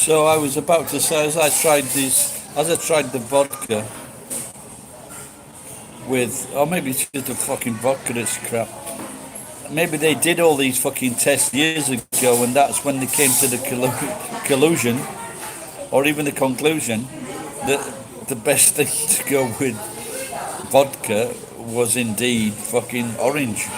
So I was about to say, as I tried the vodka with, or maybe it's just a fucking vodka that's crap. Maybe they did all these fucking tests years ago, and that's when they came to the collusion, or even the conclusion, that the best thing to go with vodka was indeed fucking orange.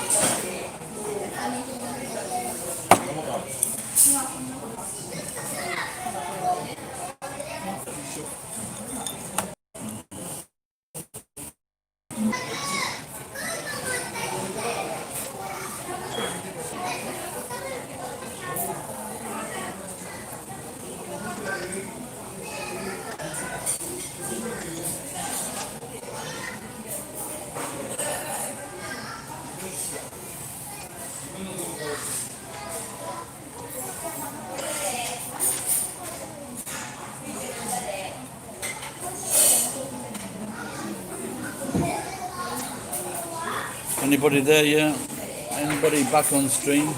Anybody there? Yeah. Anybody back on stream?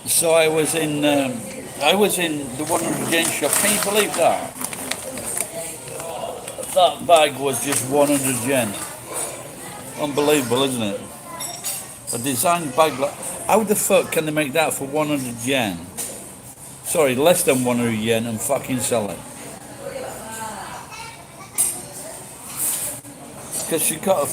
So I was in the 100 yen shop. Can you believe that? That bag was just 100 yen. Unbelievable, isn't it? A design bag like, how the fuck can they make that for 100 yen? Sorry, less than 100 yen and fucking sell it? Because you got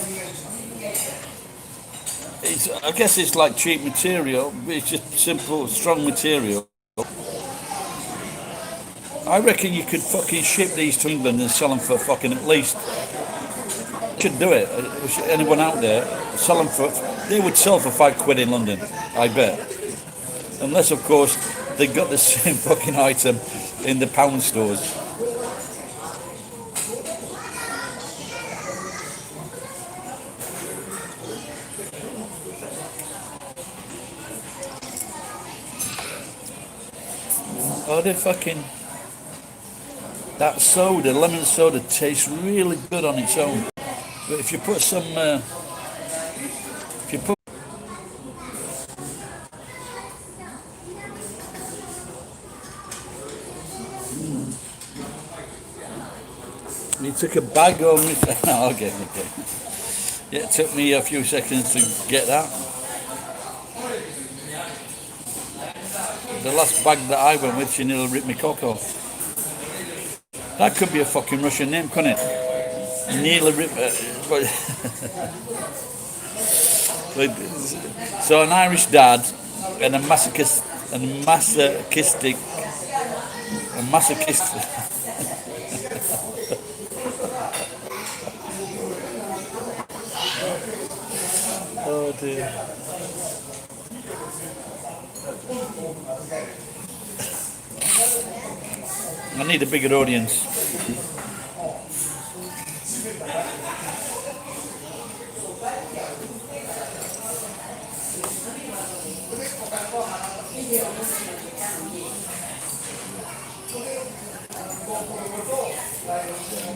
I guess it's like cheap material, but it's just simple, strong material. I reckon you could fucking ship these to England and sell them for fucking at least. Should do it. Anyone out there, sell them for. They would sell for £5 in London, I bet. Unless, of course, they got the same fucking item in the pound stores. Oh, they fucking. That soda, lemon soda, tastes really good on its own. But if you put some, if you put, you took a bag home. Okay. Yeah, it took me a few seconds to get that. The last bag that I went with, she nearly ripped my cock off. That could be a fucking Russian name, couldn't it? Nearly ripped. So an Irish dad and a masochist, a masochist. Oh dear. I need a bigger audience.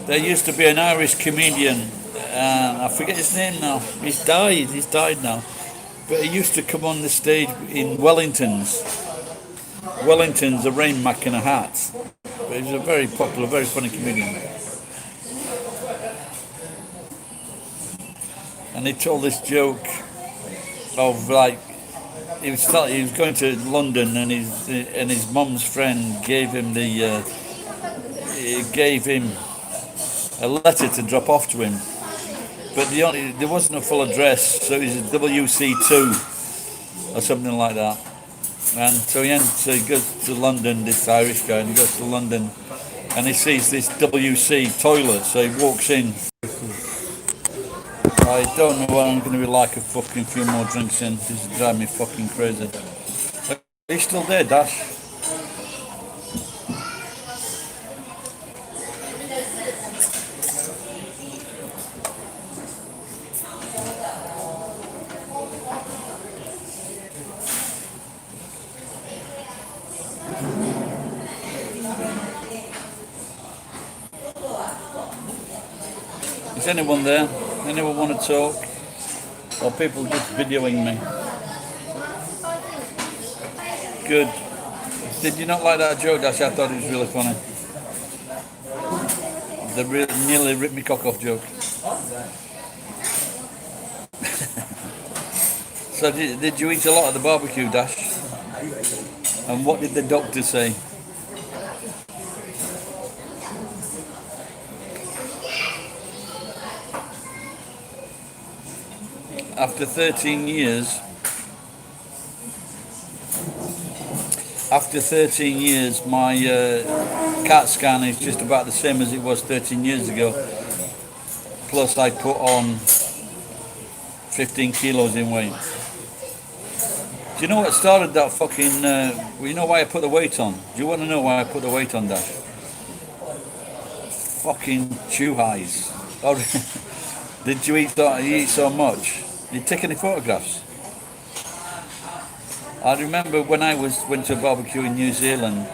There used to be an Irish comedian, and I forget his name now. He's died now. But he used to come on the stage in Wellingtons, a rain mac and a hat. But he was a very popular, very funny comedian. And he told this joke of like he was going to London, and his mum's friend gave him a letter to drop off to him. But there wasn't a full address, so it was a WC2 or something like that. And so he goes to London, this Irish guy, and he goes to London, and he sees this WC toilet, so he walks in. I don't know what I'm going to be like a fucking few more drinks in. This is driving me fucking crazy. Are you still there, Dash? Is anyone there? Anyone want to talk? Or people just videoing me. Good. Did you not like that joke, Dash? I thought it was really funny. The nearly ripped me cock off joke. So did you eat a lot at the barbecue, Dash? And what did the doctor say? After 13 years, my CAT scan is just about the same as it was 13 years ago. Plus, I put on 15 kilos in weight. Do you know what started that fucking? You know why I put the weight on? Do you want to know why I put the weight on, Dash? Fucking chew highs. Or did you eat so much? Did you take any photographs? I remember when I went to a barbecue in New Zealand.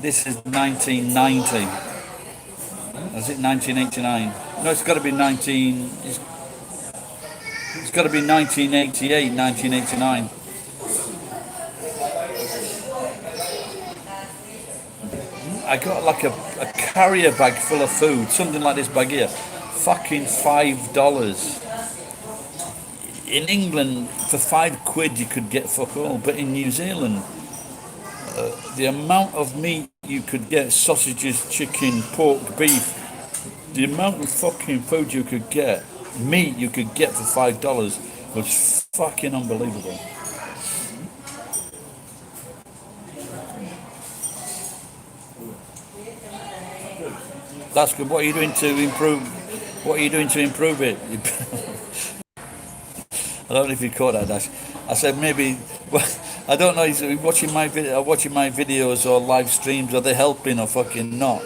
This is 1990. Is it 1989? No, it's got to be 19. It's got to be 1988, 1989. I got like a carrier bag full of food, something like this bag here. Fucking $5. In England, for £5 you could get fuck all, but in New Zealand, the amount of meat you could get, sausages, chicken, pork, beef, the amount of fucking food you could get, meat you could get for $5 was fucking unbelievable. That's good. What are you doing to improve? What are you doing to improve it? I don't know if you caught that, Dash. I said maybe. Well, I don't know. Is he watching my videos or live streams? Are they helping or fucking not?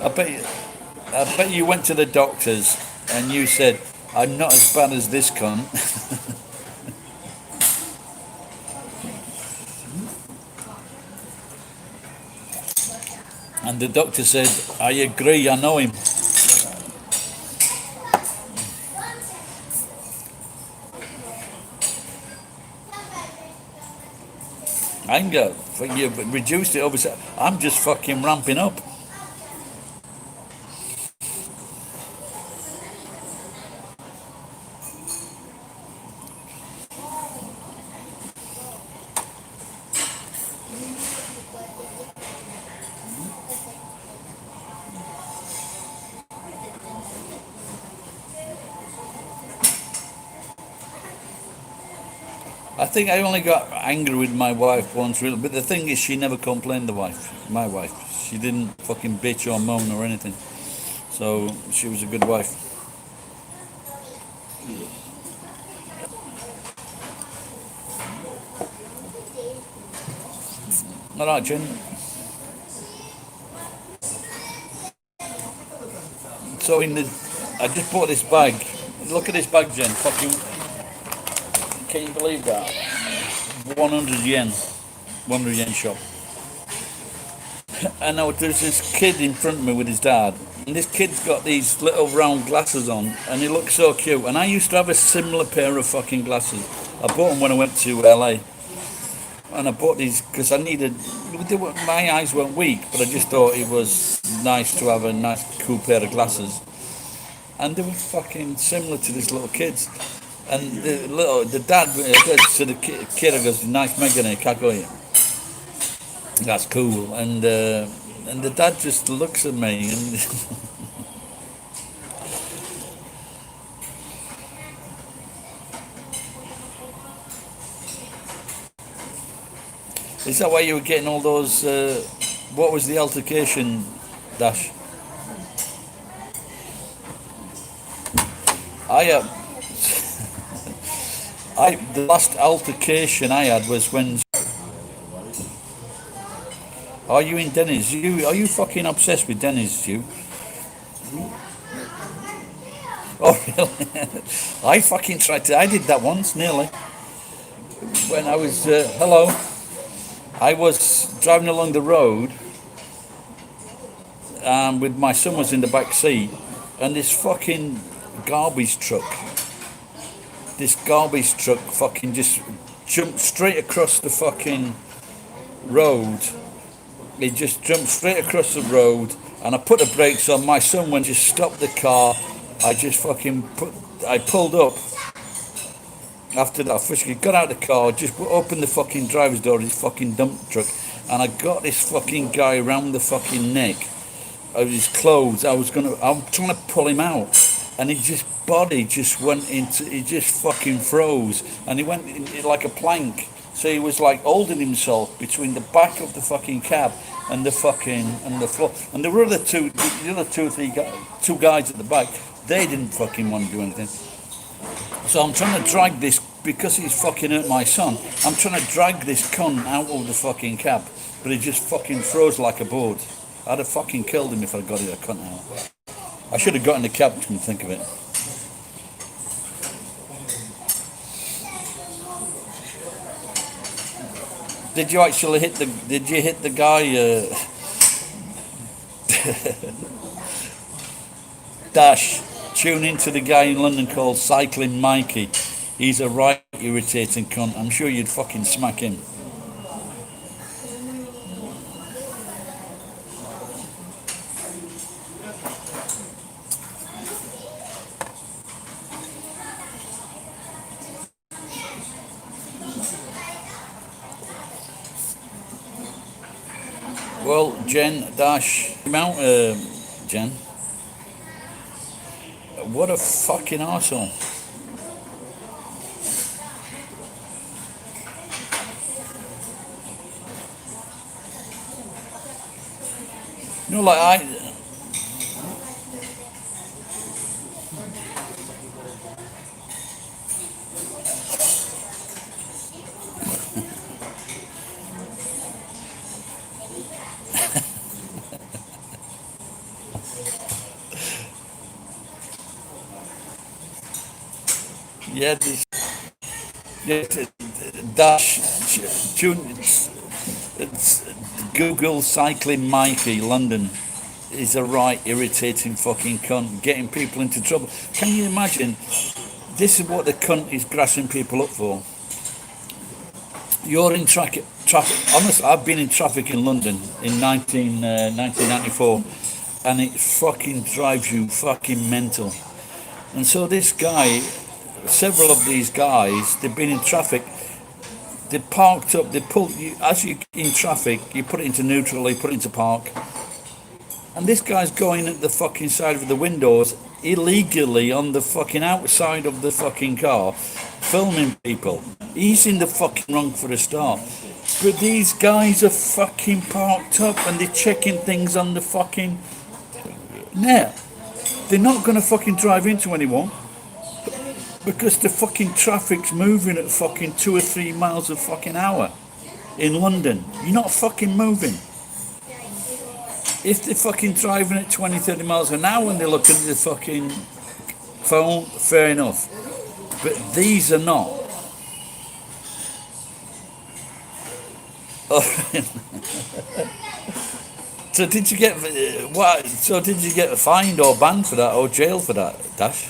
I bet you went to the doctors and you said, "I'm not as bad as this cunt." And the doctor said, "I agree. I know him." Anger, you reduced it over. I'm just fucking ramping up. I think I only got angry with my wife once, really. But the thing is, she never complained. My wife, she didn't fucking bitch or moan or anything. So she was a good wife. All right, Jen. So I just bought this bag. Look at this bag, Jen. Fucking, can you believe that? 100 yen. 100 yen shop. And now there's this kid in front of me with his dad. And this kid's got these little round glasses on. And he looks so cute. And I used to have a similar pair of fucking glasses. I bought them when I went to LA. And I bought these because I needed. My eyes weren't weak, but I just thought it was nice to have a nice, cool pair of glasses. And they were fucking similar to this little kid's. And the dad to the kid, I goes, "Nice Megan, kakoya." That's cool. And the dad just looks at me and is that why you were getting all those? What was the altercation, Dash? I the last altercation I had was when. Are you in Denny's? Are you fucking obsessed with Denny's, you? Oh really? I fucking tried to. I did that once, nearly. When I was hello, I was driving along the road, with my son was in the back seat, and this fucking garbage truck. This garbage truck fucking just jumped straight across the fucking road. He just jumped straight across the road, and I put the brakes on. My son went, just stopped the car. I pulled up. After that, I physically got out of the car, just opened the fucking driver's door of his fucking dump truck, and I got this fucking guy around the fucking neck of his clothes. I'm trying to pull him out, and his body just went into, he just fucking froze, and he went like a plank. So he was like holding himself between the back of the fucking cab and the floor. And there were the other two guys at the back. They didn't fucking want to do anything. So I'm trying to drag this, because he's fucking hurt my son. I'm trying to drag this cunt out of the fucking cab, but he just fucking froze like a board. I'd have fucking killed him if I'd got it a cunt out. I should have got in the cab, come think of it. Did you actually hit the? Did you hit the guy? Dash. Tune into the guy in London called Cycling Mikey. He's a right irritating cunt. I'm sure you'd fucking smack him. Well, Jen Dash, Mount Jen. What a fucking arsehole. You know, like I. Yeah, this. Yeah, Dash. Tune. It's Google Cycling Mikey London is a right irritating fucking cunt, getting people into trouble. Can you imagine? This is what the cunt is grassing people up for. You're in traffic. Honestly, I've been in traffic in London in 1994, and it fucking drives you fucking mental. And so this guy, several of these guys, they've been in traffic. They parked up. They pulled you as you in traffic. You put it into neutral. You put it into park. And this guy's going at the fucking side of the windows illegally on the fucking outside of the fucking car, filming people. He's in the fucking wrong for a start. But these guys are fucking parked up and they're checking things on the fucking net. They're not going to fucking drive into anyone because the fucking traffic's moving at fucking 2 or 3 miles a fucking hour in London. You're not fucking moving. If they're fucking driving at 20, 30 miles an hour and they're looking at the fucking phone, fair enough. But these are not. So did you get what? So did you get fined or banned for that or jailed for that, Dash?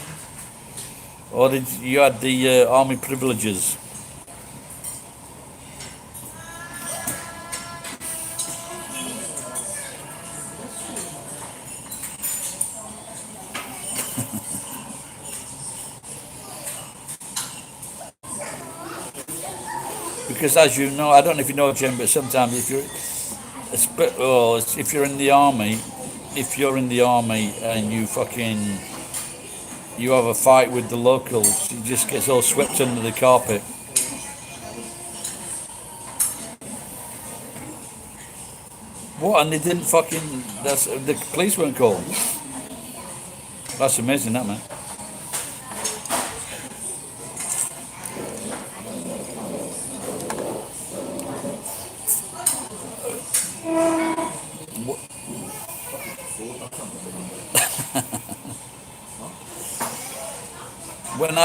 Or did you had the army privileges? Because as you know, I don't know if you know, Jim, but sometimes if you're in the army, and you have a fight with the locals, it just gets all swept under the carpet. What? And they didn't fucking. The police weren't called. That's amazing, that man. When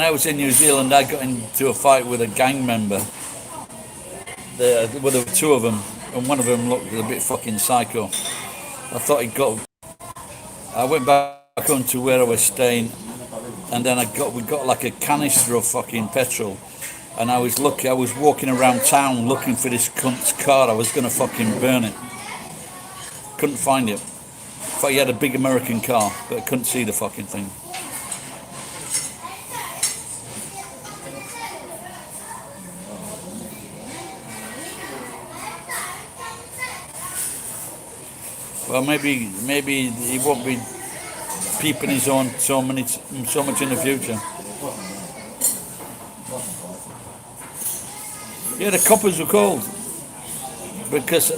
I was in New Zealand, I got into a fight with a gang member. There were two of them, and one of them looked a bit fucking psycho. I thought he got. I went back home to where I was staying, and then we got like a canister of fucking petrol, and I was walking around town looking for this cunt's car. I was gonna fucking burn it. Couldn't find it. Thought he had a big American car, but I couldn't see the fucking thing. Well, maybe he won't be peeping his own so much in the future. Yeah, the coppers were called because,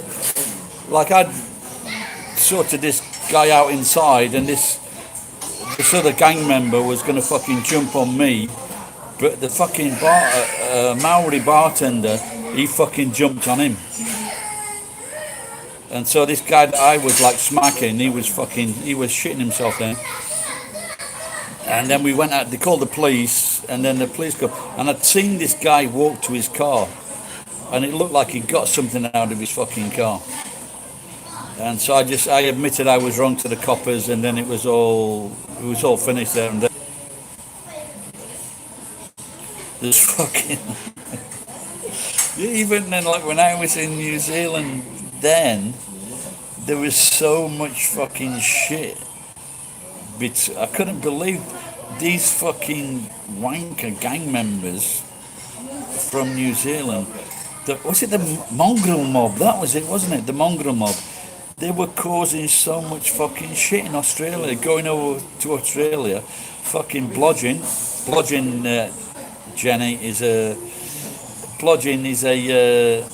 like, I'd sorted this guy out inside, and this other gang member was gonna fucking jump on me, but the fucking Maori bartender, he fucking jumped on him. And so this guy that I was like smacking, he was shitting himself then. And then we went out, they called the police, and then the police come. And I'd seen this guy walk to his car, and it looked like he got something out of his fucking car. And so I admitted I was wrong to the coppers, and then it was all finished there and then. There's fucking, even then, like when I was in New Zealand then, there was so much fucking shit. I couldn't believe these fucking wanker gang members from New Zealand. Was it the mongrel mob? That was it, wasn't it? The mongrel mob. They were causing so much fucking shit in Australia. Going over to Australia, fucking blodging. Blodging, Jenny, is a... Blodging is a...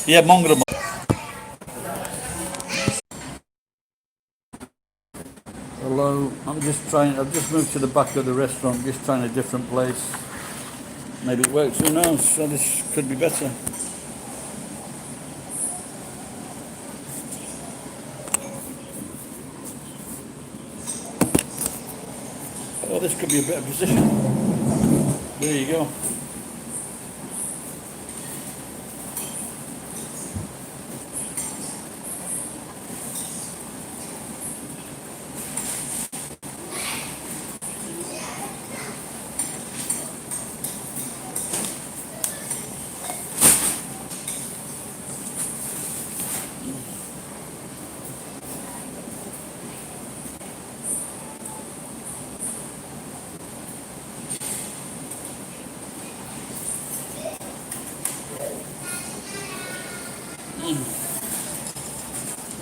yeah, mongrel mob. Hello, I've just moved to the back of the restaurant, just trying a different place. Maybe it works, who knows? So this could be better. Oh, this could be a better position. There you go.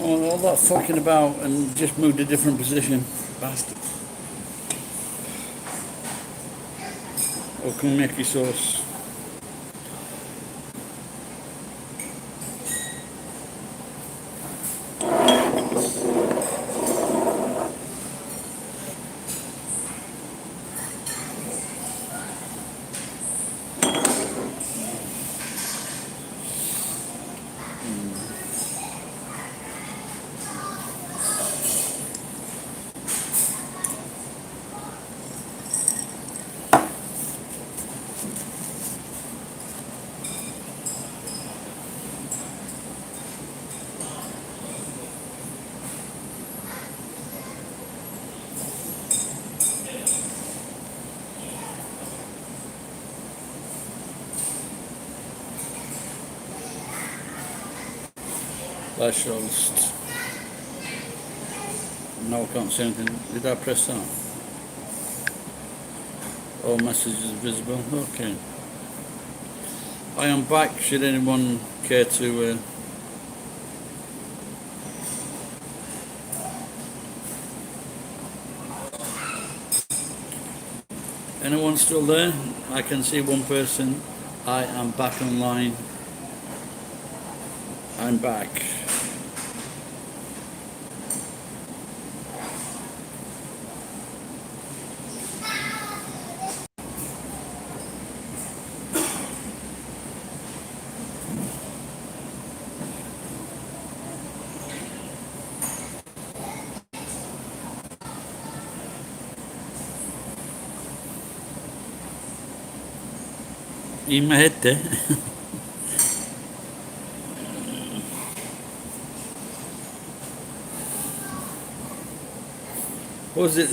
Oh, all that fucking about and just moved a different position. Bastard. Okonomiyaki sauce. Flash. No, I can't see anything. Did I press that? All messages visible. Okay. I am back. Should anyone care to... Anyone still there? I can see one person. I am back online. I'm back. In my head there. Was it?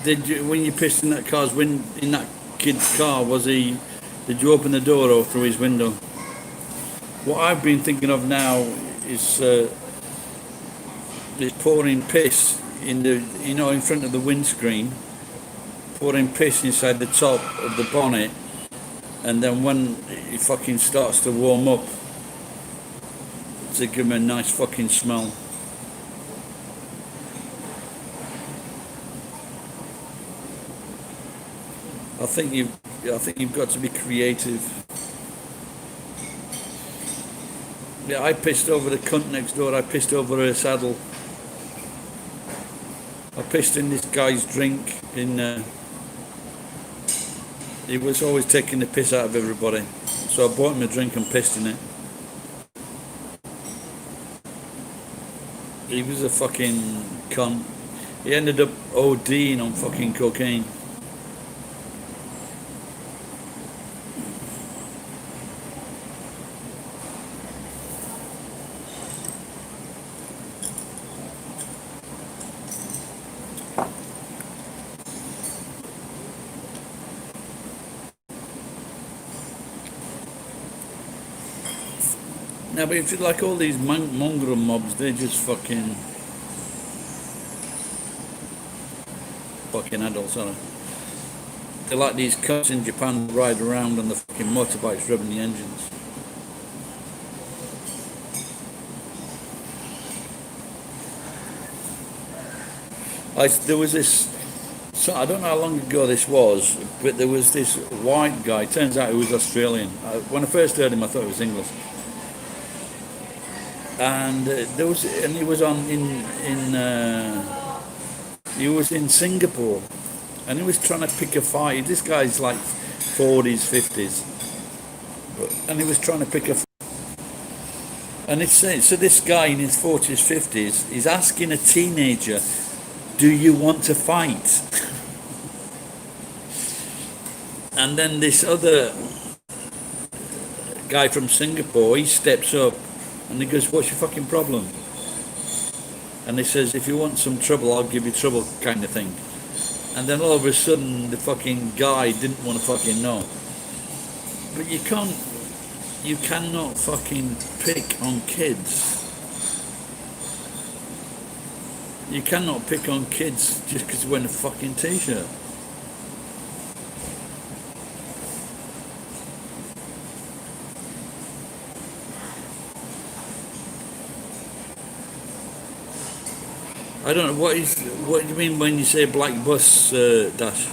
Did you when you pissed in that car's in that kid's car? Was he? Did you open the door or through his window? What I've been thinking of now is pouring piss in the in front of the windscreen, pouring piss inside the top of the bonnet, and then when it fucking starts to warm up, to give him a nice fucking smell. I think you've got to be creative. Yeah, I pissed over the cunt next door. I pissed over her saddle. I pissed in this guy's drink. He was always taking the piss out of everybody, so I bought him a drink and pissed in it. He was a fucking cunt. He ended up ODing on fucking cocaine. Now, but if you like all these mongrel mobs, they're just fucking adults, aren't they? They're like these cunts in Japan who ride around on the fucking motorbikes rubbing the engines. There was this, so I don't know how long ago this was, but there was this white guy, turns out he was Australian. When I first heard him, I thought he was English. And he was he was in Singapore, and he was trying to pick a fight. This guy's like 40s, 50s, and he was trying to pick a. And it's so this guy in his 40s, 50s is asking a teenager, "Do you want to fight?" And then this other guy from Singapore, he steps up. And he goes, "What's your fucking problem?" And he says, "If you want some trouble, I'll give you trouble," kind of thing. And then all of a sudden, the fucking guy didn't want to fucking know. But you cannot fucking pick on kids. You cannot pick on kids just because they're wearing a fucking t-shirt. I don't know, what do you mean when you say black bus, Dash?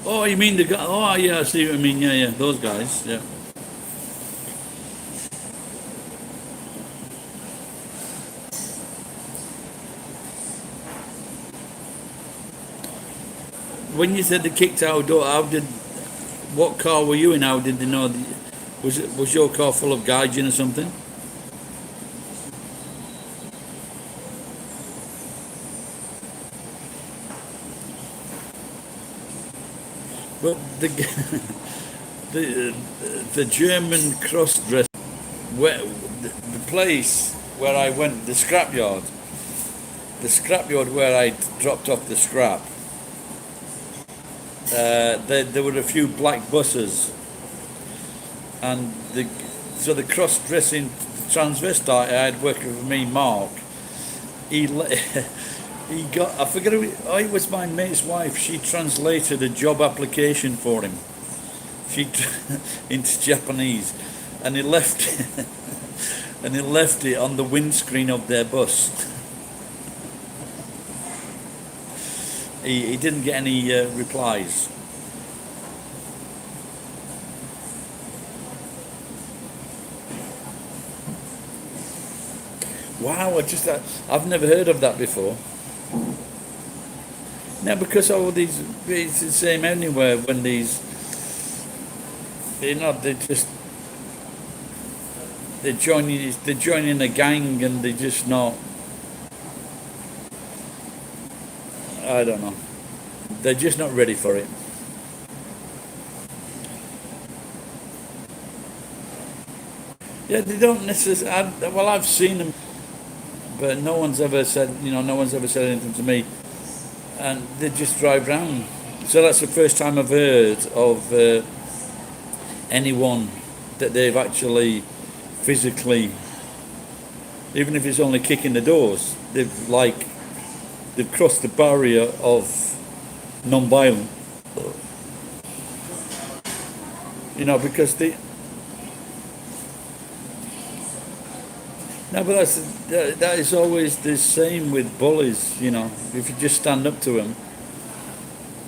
Oh, you mean the guy? Oh, yeah, I see what I mean. Yeah, those guys. Yeah. When you said they kicked out door, what car were you in? How did they know? Was your car full of gaijin or something? Well, the German cross dress, where the place where I went, the scrapyard where I dropped off the scrap. There were a few black buses, and so the cross-dressing transvestite I had working with me, Mark, he le- he got, I forget who, oh, it was my mate's wife. She translated a job application for him. She into Japanese, and he left and he left it on the windscreen of their bus. He didn't get any replies. Wow, I've never heard of that before. Now, because all these, it's the same anywhere when these, they just, they're joining a gang and they're just not, I don't know, they're just not ready for it. Yeah, they don't necessarily, well, I've seen them, but no one's ever said, no one's ever said anything to me, and they just drive round. So that's the first time I've heard of anyone that they've actually physically, even if it's only kicking the doors, they've crossed the barrier of non-violent. Because they. No, but that is always the same with bullies. If you just stand up to them,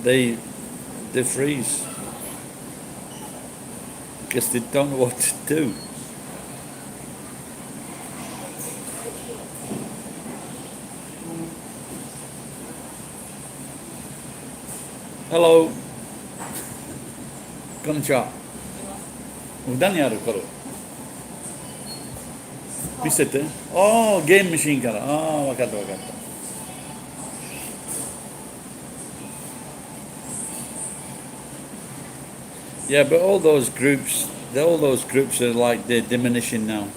they freeze because they don't know what to do. Hello. こんにちは。何あるこれ見せて。ああ、ゲームマシーンから。ああ、分かった分かった。Yeah, but all those groups are like they're diminishing now.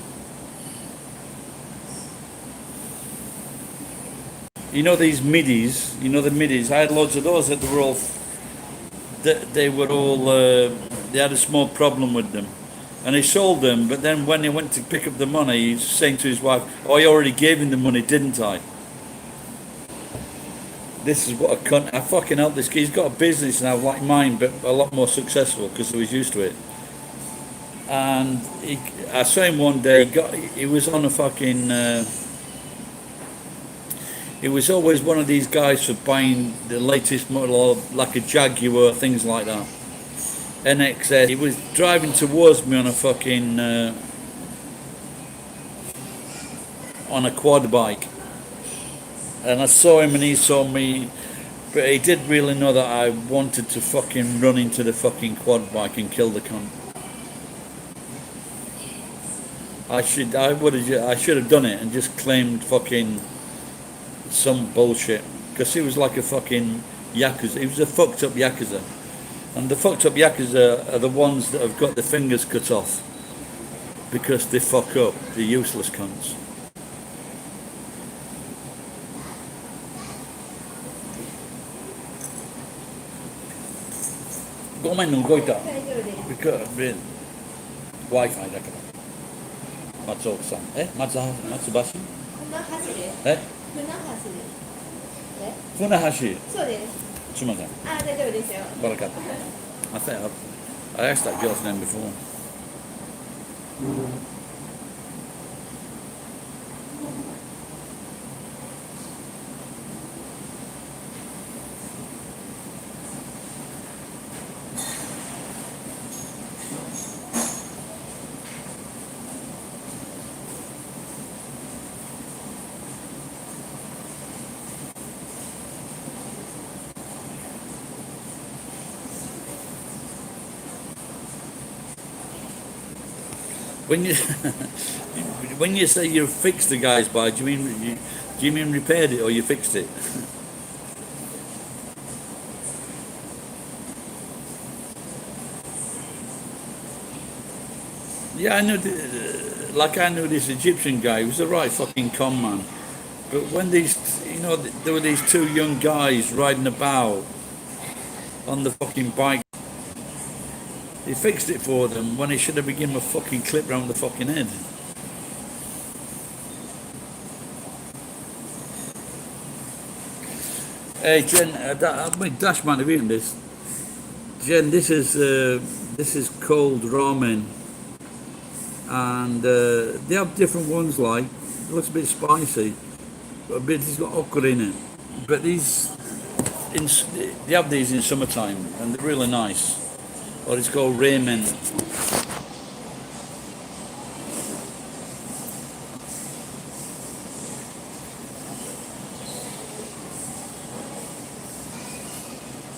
These middies. The middies. I had loads of those that were all. They were all. They had a small problem with them, and he sold them. But then when he went to pick up the money, he's saying to his wife, "Oh, I already gave him the money, didn't I?" This is what a cunt. I fucking helped this kid. He's got a business now like mine, but a lot more successful because he was used to it. And I saw him one day. He was on a fucking. He was always one of these guys for buying the latest model, like a Jaguar, things like that. NXS. He was driving towards me on a fucking on a quad bike, and I saw him and he saw me, but he did really know that I wanted to fucking run into the fucking quad bike and kill the cunt. I should have done it and just claimed fucking some bullshit, because he was like a fucking yakuza. He was a fucked up yakuza, and the fucked up yakuza are the ones that have got their fingers cut off because they fuck up. They're useless cunts. Go on, no, go it up. Because Wi-Fi だから。松岡さん。松橋？え？船橋。そうです。すみません。あ、大丈夫ですよ。Well, I think I asked that girl's name before. When you when you say you fixed the guy's bike, do you mean repaired it or you fixed it? Yeah, I knew. I knew this Egyptian guy. He was a right fucking con man. But when there were these two young guys riding about on the fucking bike. He fixed it for them when he should have given him a fucking clip round the fucking head. Hey Jen, I mean, Dash might have eaten this. Jen, this is cold ramen, and they have different ones. Like it looks a bit spicy, but a bit it's got okra in it. But in, they have these in summertime, and they're really nice. Or it's called ramen.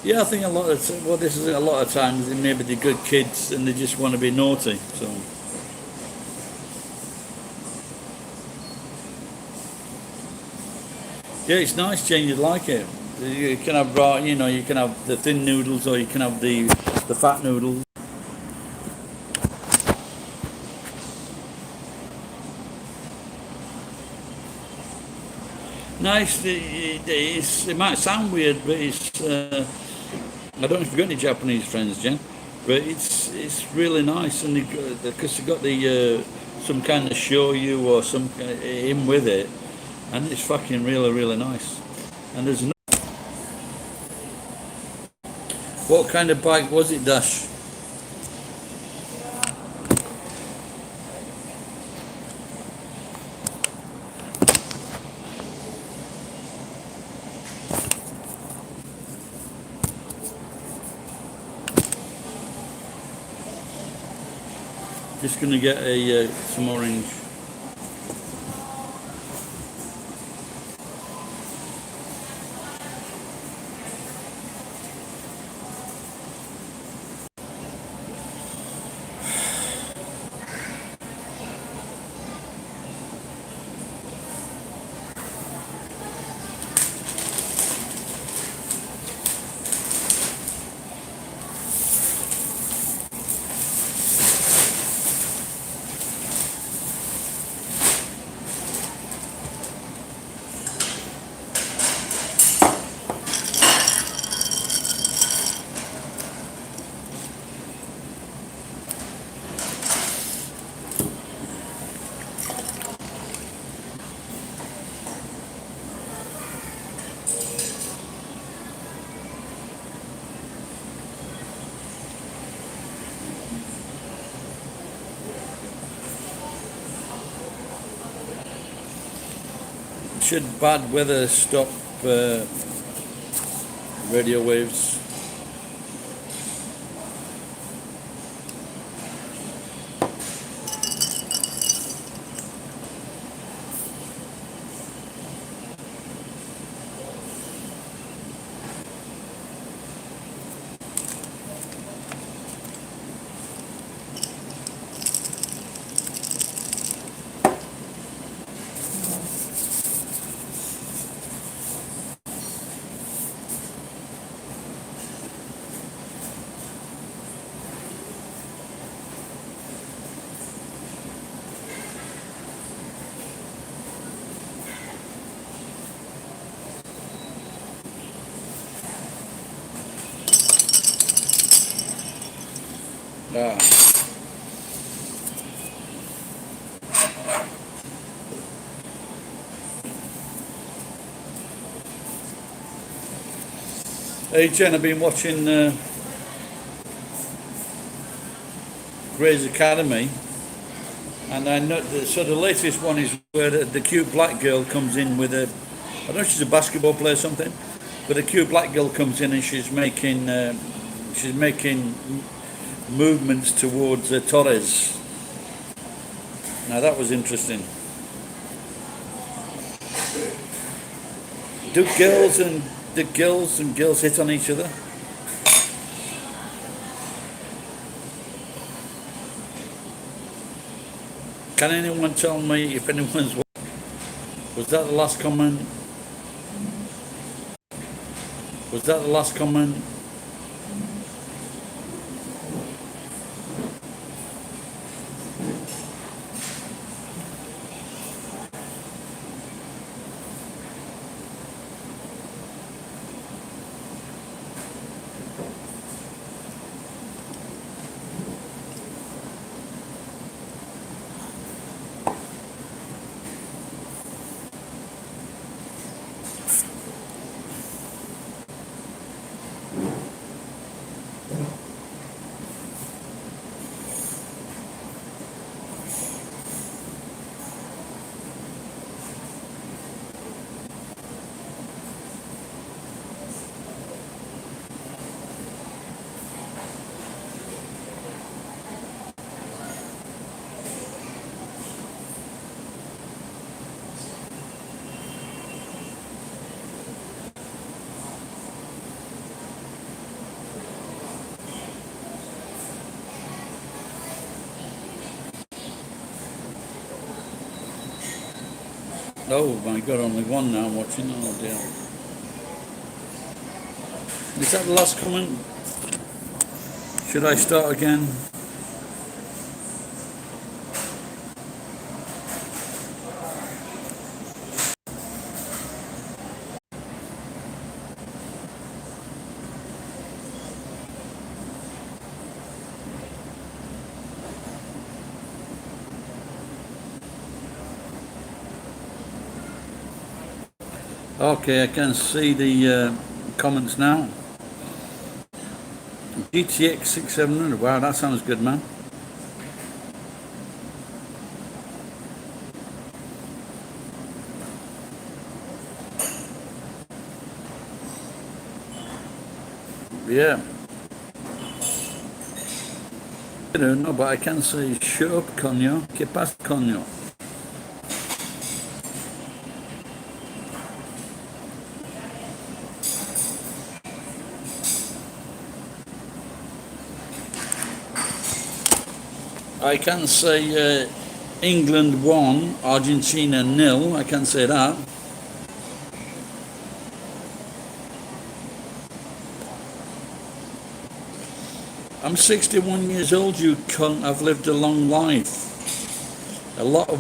Yeah, I think a lot of well, this is a lot of times maybe they're good kids and they just want to be naughty. So yeah, it's nice, Jane. You'd like it. You can have you know, you can have the thin noodles or you can have the fat noodles. Nice. It might sound weird, but it's. I don't know if you've got any Japanese friends, Jen, but it's really nice, and because they got the some kind of shoyu or some in with it, and it's fucking really nice. And there's no, what kind of bike was it, Dash? Just gonna get a some orange. Should bad weather stop radio waves? Ah. Hey Jen, I've been watching Grey's Academy, and I know so the latest one is where the cute black girl comes in with a, I don't know if she's a basketball player or something, but the cute black girl comes in and she's making movements towards Torres. Now that was interesting. Do girls and girls hit on each other? Can anyone tell me if anyone's was that the last comment? Was that the last comment? Oh my god, only one now watching. Oh dear. Is that the last comment? Should I start again? Okay, I can see the comments now. GTX 6700. Wow, that sounds good, man. Yeah. I don't know, but I can say shut up, coño. Que pasa, coño? I can say England 1, Argentina 0. I can say that. I'm 61 years old, you cunt. I've lived a long life. A lot of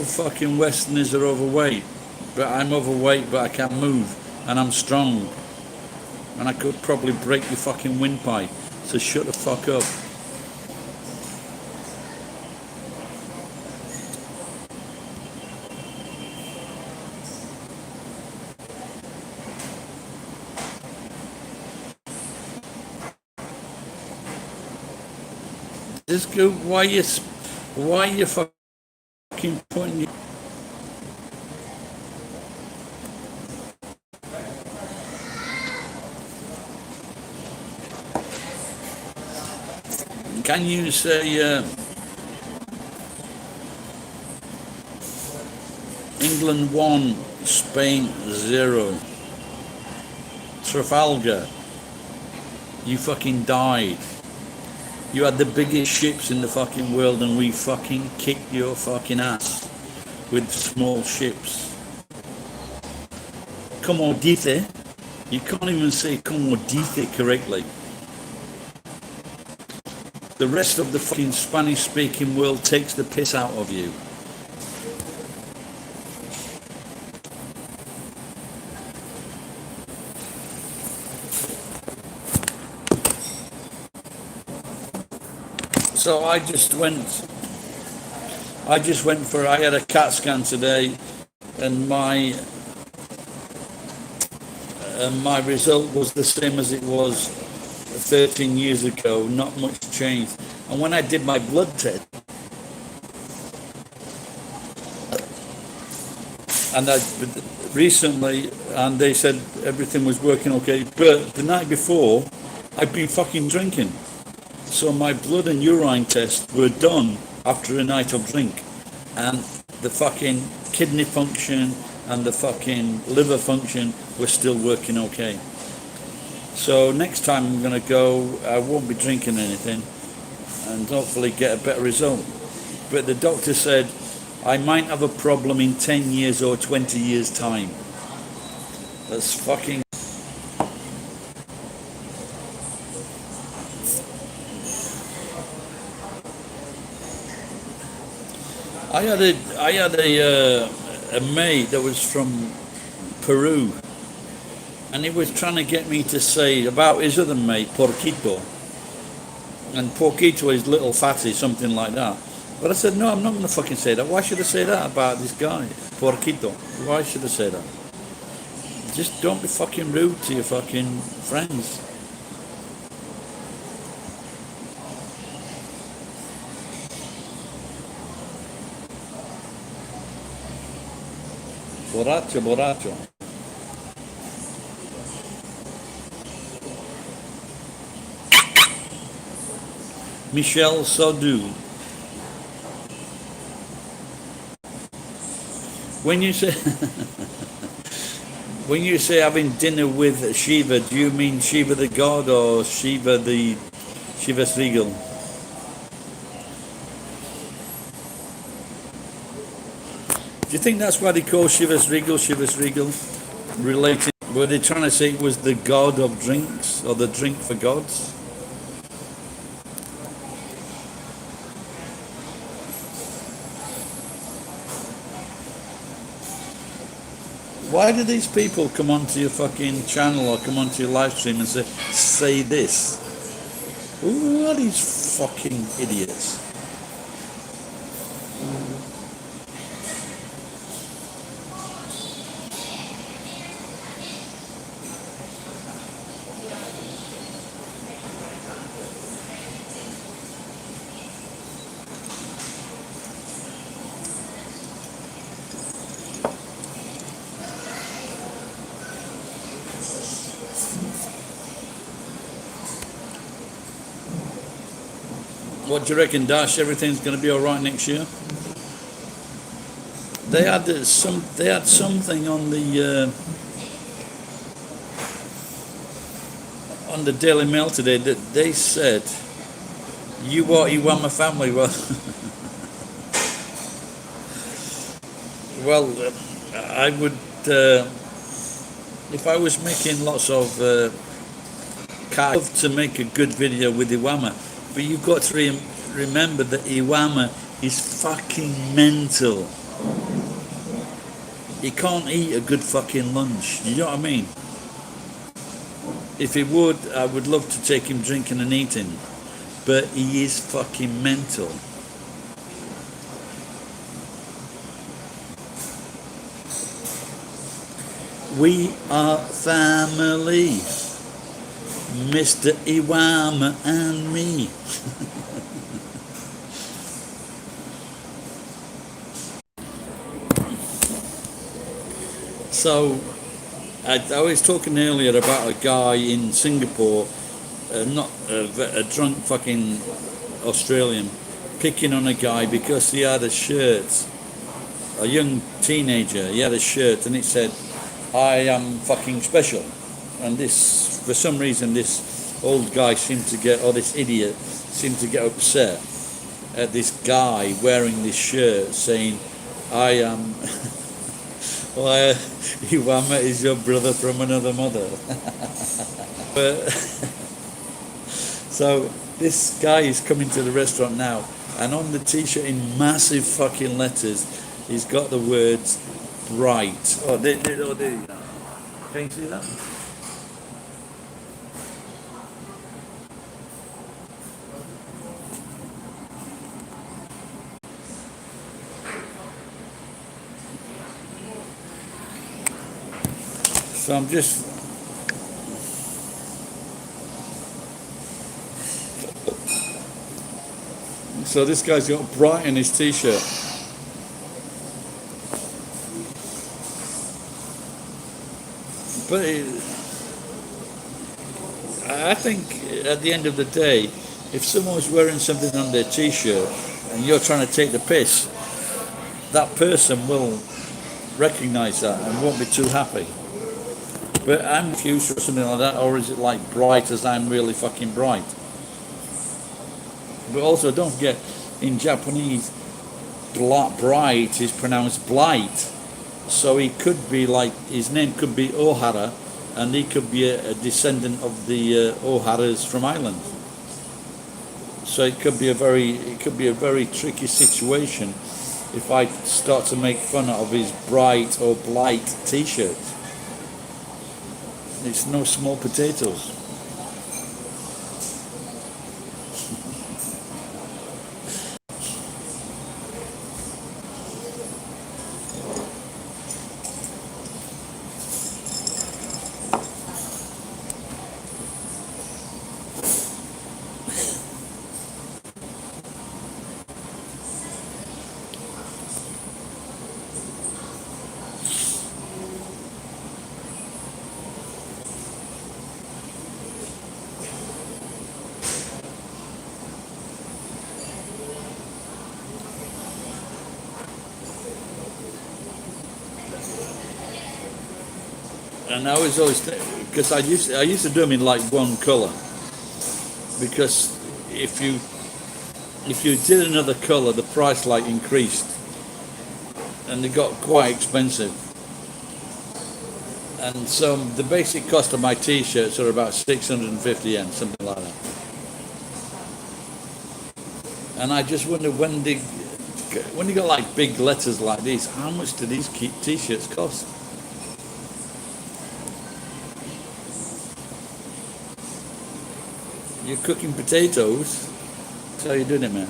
fucking Westerners are overweight. But I'm overweight, but I can move. And I'm strong. And I could probably break your fucking windpipe. So shut the fuck up. Just go, why you fucking putting your... Can you say England 1, Spain 0? Trafalgar, you fucking died. You had the biggest ships in the fucking world and we fucking kicked your fucking ass with small ships. Como dice? You can't even say como dice correctly. The rest of the fucking Spanish-speaking world takes the piss out of you. So I had a CAT scan today, and my result was the same as it was 13 years ago, not much change. And when I did my blood test, and recently, and they said everything was working okay, but the night before, I'd been fucking drinking. So my blood and urine tests were done after a night of drink, and the fucking kidney function and the fucking liver function were still working okay. So next time I'm going to go, I won't be drinking anything and hopefully get a better result. But the doctor said I might have a problem in 10 years or 20 years time. That's fucking... I had a mate that was from Peru, and he was trying to get me to say about his other mate, Porquito. And Porquito is little fatty, something like that. But I said, no, I'm not going to fucking say that. Why should I say that about this guy, Porquito? Why should I say that? Just don't be fucking rude to your fucking friends. Borracho, borracho. Michelle Sardou. When you say having dinner with Shiva, do you mean Shiva the god or Shiva Regal? you think that's why they call Chivas Regal, related? Were they trying to say it was the god of drinks, or the drink for gods? Why do these people come onto your fucking channel or come onto your live stream and say this? Who are these fucking idiots? What do you reckon, Dash? Everything's going to be all right next year? They had something on the Daily Mail today that they said you want my family. Well, I would if I was making lots of I'd love to make a good video with Iwama. But you've got to remember that Iwama is fucking mental. He can't eat a good fucking lunch. You know what I mean? If he would, I would love to take him drinking and eating. But he is fucking mental. We are family. Mr. Iwama and me. So, I was talking earlier about a guy in Singapore, not a drunk fucking Australian, picking on a guy because he had a shirt, a young teenager, he had a shirt and it said, I am fucking special. And this, for some reason, this old guy seemed to get, or this idiot seemed to get upset at this guy wearing this shirt saying, I am, well, Iwama is your brother from another mother. But, so this guy is coming to the restaurant now, and on the t-shirt in massive fucking letters, he's got the words bright. Oh, there you go. Can you see that? So I'm just so this guy's got bright in his t-shirt. But I think at the end of the day, if someone's wearing something on their t-shirt and you're trying to take the piss, that person will recognize that and won't be too happy. But I'm confused or something like that, or is it like bright as I'm really fucking bright? But also don't forget, in Japanese, bright is pronounced blight. So he could be like, his name could be Ohara, and he could be a descendant of the Oharas from Ireland. So it could be a very tricky situation if I start to make fun of his bright or blight t-shirt. It's no small potatoes. And I was always, because I used to do them in like one colour, because if you did another colour, the price like increased, and they got quite expensive. And so the basic cost of my t-shirts are about 650 yen, something like that. And I just wonder when you got like big letters like these, how much do these t-shirts cost? You're cooking potatoes, that's how you're doing it, man.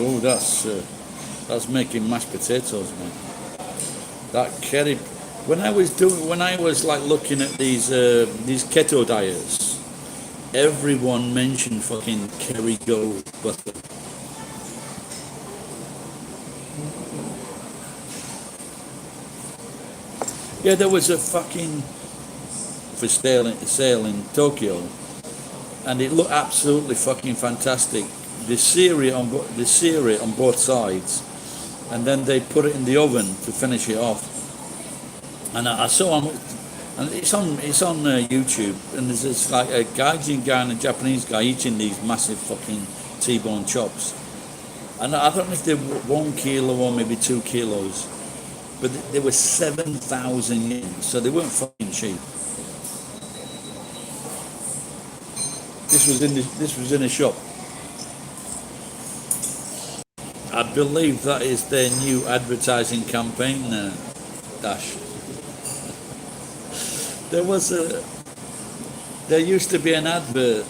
Oh, that's making mashed potatoes, man. That curry. When I was like looking at these keto diets, everyone mentioned fucking Kerrygold butter. Yeah, there was a fucking for sale in Tokyo, and it looked absolutely fucking fantastic. They sear it on both sides, and then they put it in the oven to finish it off. And I saw and it's on YouTube, and there's this like a gaijin guy and a Japanese guy eating these massive fucking T-bone chops, and I don't know if they're 1 kilo or maybe 2 kilos, but they were 7,000 yen, so they weren't fucking cheap. This was in a shop. I believe that is their new advertising campaign, Dash. There used to be an advert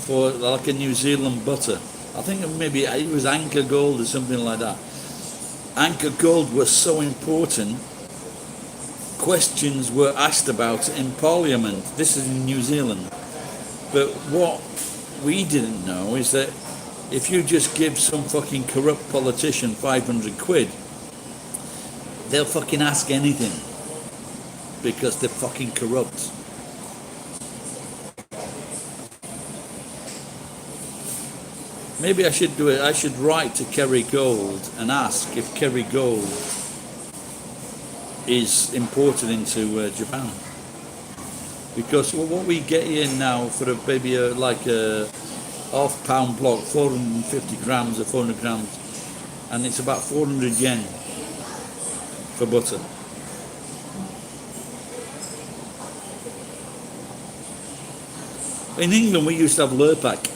for like a New Zealand butter. I think maybe it was Anchor Gold or something like that. Anchor Gold was so important. Questions were asked about it in Parliament. This is in New Zealand. But what we didn't know is that if you just give some fucking corrupt politician 500 quid, they'll fucking ask anything because they're fucking corrupt. Maybe I should do it. I should write to Kerrygold and ask if Kerrygold is imported into Japan. Because what we get here now for maybe like a half-pound block, 450 grams or 400 grams, and it's about 400 yen for butter. In England, we used to have Lurpak.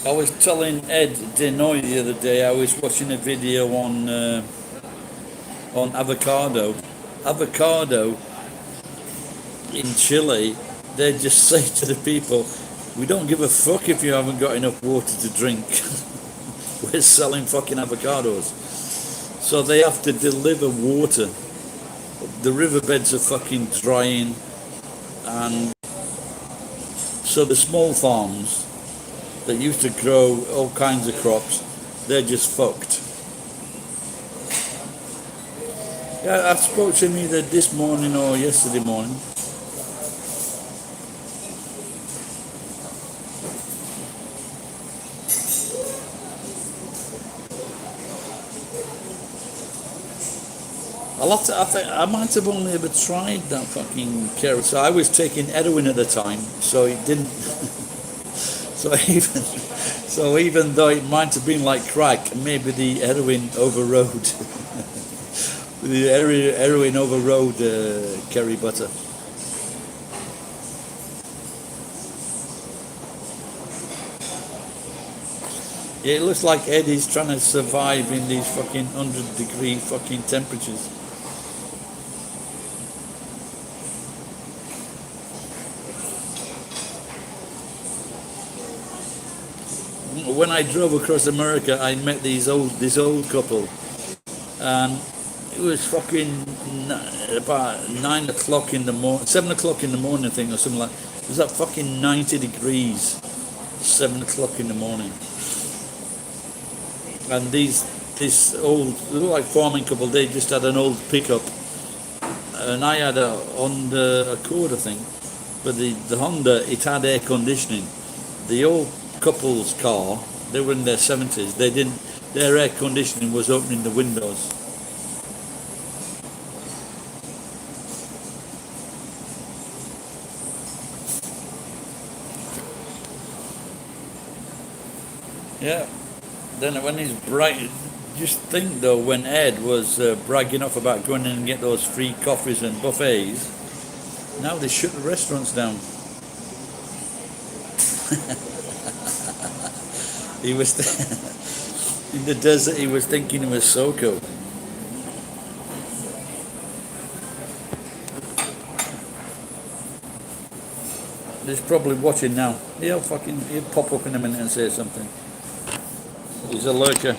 I was telling Ed Denoy the other day, I was watching a video on avocado. Avocado in Chile, they just say to the people, we don't give a fuck if you haven't got enough water to drink. We're selling fucking avocados. So they have to deliver water. The riverbeds are fucking drying, and so the small farms that used to grow all kinds of crops, they're just fucked. Yeah, I spoke to him either this morning or yesterday morning. I might have only ever tried that fucking carrot. So I was taking heroin at the time, so it didn't. So So even though it might have been like crack, maybe the heroin overrode the heroin overrode Kerry Butter. Yeah, it looks like Eddie's trying to survive in these fucking 100-degree fucking temperatures. When I drove across America, I met this old couple, and it was fucking about 9 o'clock in the morning, 7 o'clock in the morning, I think, or something like. It was at fucking 90 degrees, 7 o'clock in the morning, and this old, they look like farming couple. They just had an old pickup, and I had a Honda Accord, I think, but the Honda, it had air conditioning. The old couple's car, they were in their 70s. They didn't. Their air conditioning was opening the windows. Yeah. Then when he's bright, just think though, when Ed was bragging off about going in and get those free coffees and buffets, now they shut the restaurants down. He was in the desert. He was thinking it was Soko. He's probably watching now. He'll pop up in a minute and say something. He's a lurker.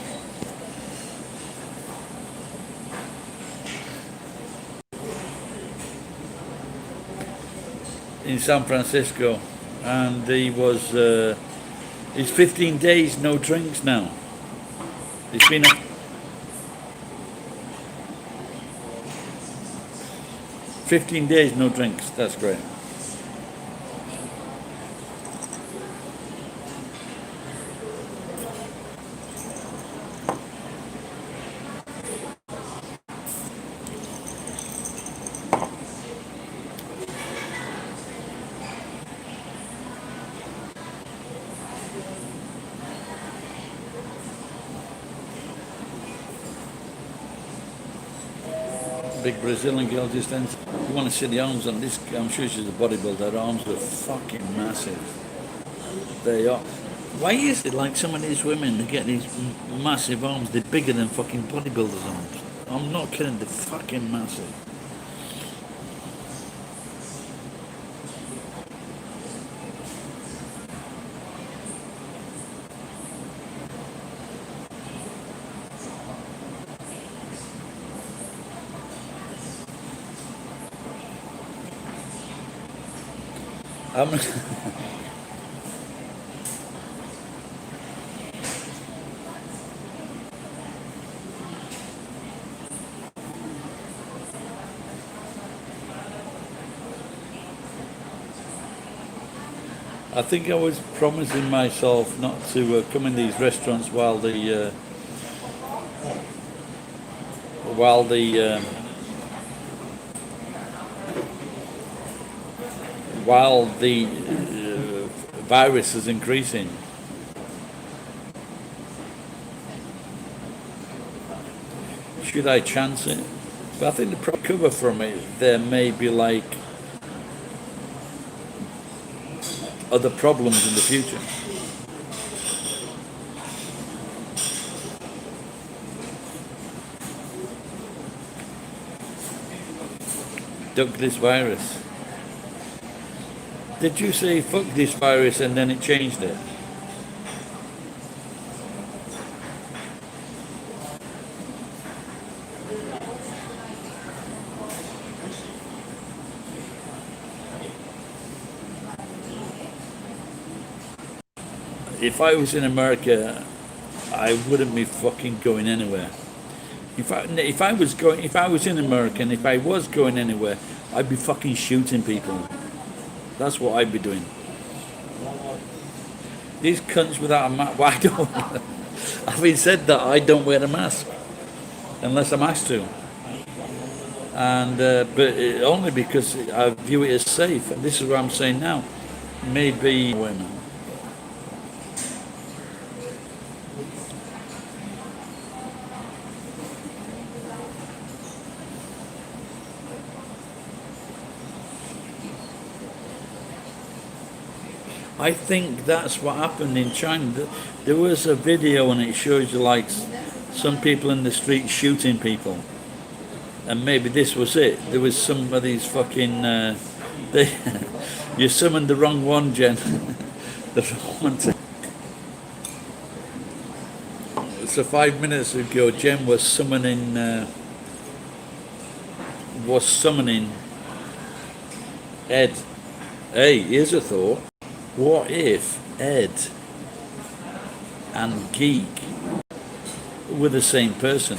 In San Francisco, and he was. It's 15 days no drinks now. It's been 15 days no drinks. That's great. Big Brazilian girl just then. You want to see the arms on this? I'm sure she's a bodybuilder. Her arms are fucking massive. They are. Why is it like some of these women, they get these massive arms? They're bigger than fucking bodybuilders' arms. I'm not kidding. They're fucking massive. I'm I think I was promising myself not to come in these restaurants while the virus is increasing. Should I chance it? But I think the cover from it, there may be like other problems in the future. Duck this virus. Did you say fuck this virus and then it changed it? If I was in America, I wouldn't be fucking going anywhere. If I was in America and if I was going anywhere, I'd be fucking shooting people. That's what I'd be doing. These cunts without a mask. Why don't? Having said that, I don't wear a mask unless I'm asked to, and only because I view it as safe. And this is what I'm saying now. Maybe women. I think that's what happened in China. There was a video and it shows you like some people in the street shooting people, and maybe this was it. There was some of these fucking. They, you summoned the wrong one, Jen. The wrong one. So 5 minutes ago, Jen was summoning. Ed. Hey, here's a thought. What if Ed and Geek were the same person?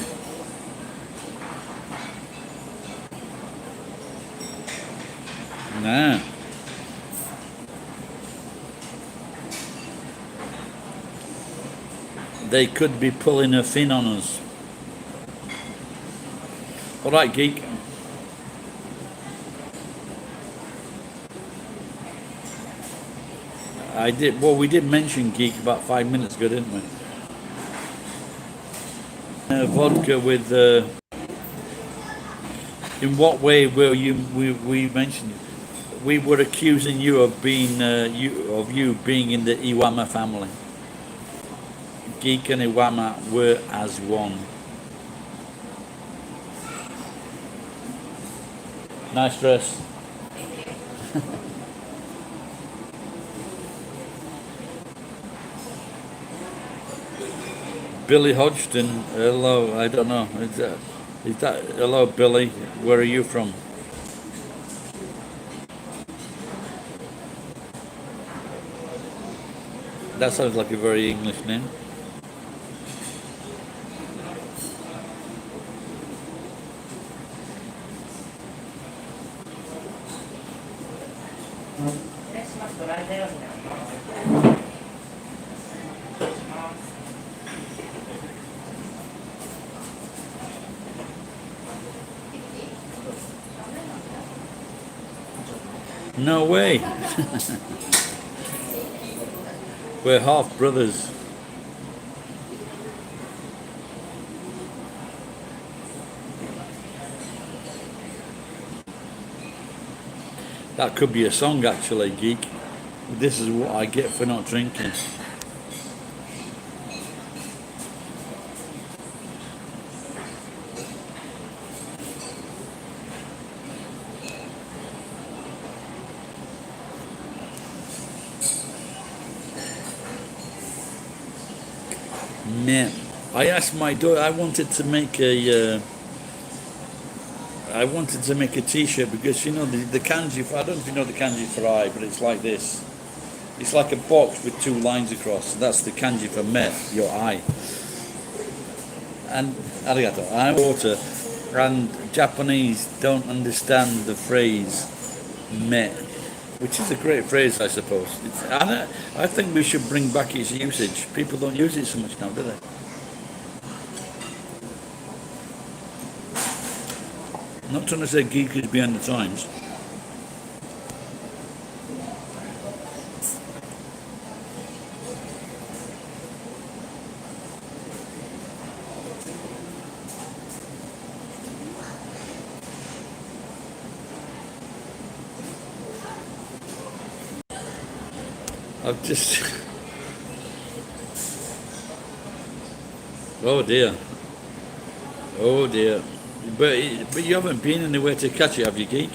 Nah. They could be pulling a fin on us. All right, Geek. I did. Well, we did mention Geek about 5 minutes ago, didn't we? Vodka with. In what way were you? We mentioned. We were accusing you of being you being in the Iwama family. Geek and Iwama were as one. Nice dress. Billy Hodgson, hello, I don't know. Is that hello Billy? Where are you from? That sounds like a very English name. No way. We're half brothers. That could be a song actually, Geek. This is what I get for not drinking. Man, I asked my daughter. I wanted to make a. I wanted to make a T-shirt because you know the kanji. I don't know if you know the kanji for eye, but it's like this. It's like a box with two lines across. That's the kanji for met, your eye. And arigato. I'm water, and Japanese don't understand the phrase met, which is a great phrase, I suppose. I think we should bring back its usage. People don't use it so much now, do they? Not trying to say geek is behind the times. I've just. Oh dear. Oh dear. But you haven't been anywhere to catch it, have you, Geek?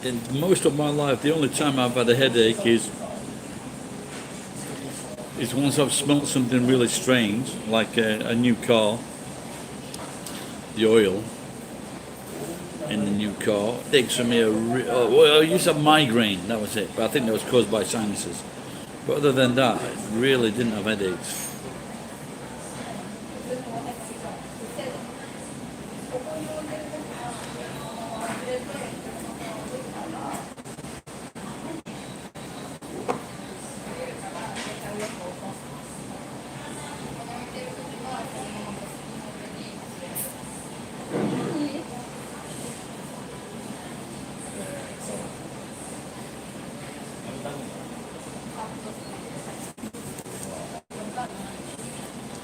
In most of my life, the only time I've had a headache is once I've smelt something really strange, like a new car, the oil in the new car, it takes from me well, I used to have migraine, that was it. But I think that was caused by sinuses. But other than that, I really didn't have headaches.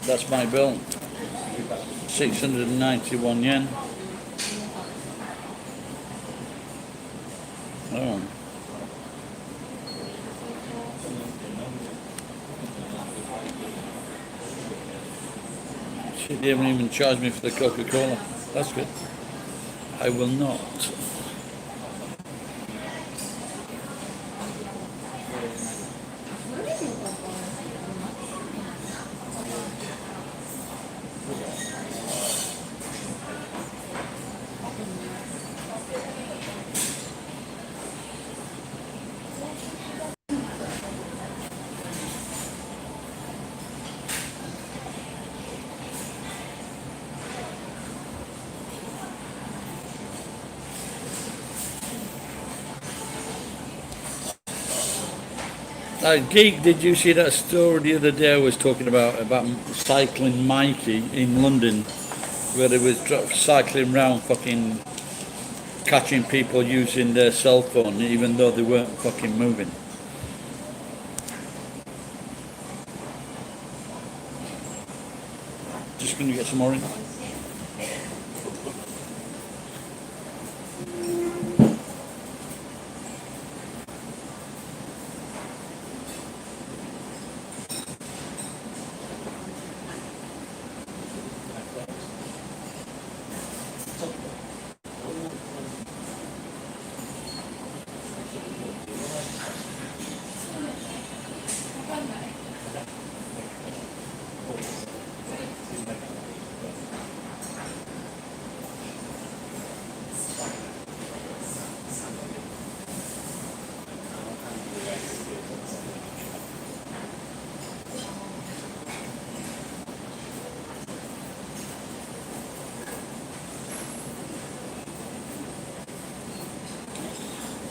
That's my bill. 691 yen. Oh. Shit, they haven't even charged me for the Coca-Cola. That's good. I will not. Geek, did you see that story the other day I was talking about cycling Mikey in London, where he was cycling around fucking catching people using their cell phone even though they weren't fucking moving? Just gonna get some more in.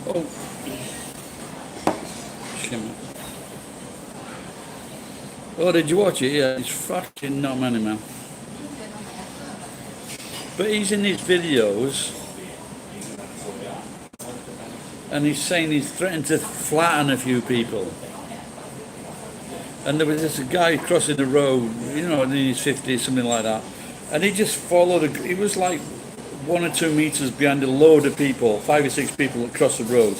Oh, shimmer. Oh, did you watch it? Yeah, it's fucking not many, man. But he's in his videos and he's saying he's threatened to flatten a few people. And there was this guy crossing the road, you know, in his 50s, something like that. And he just followed, he was like 1 or 2 meters behind a load of people, 5 or 6 people that crossed the road.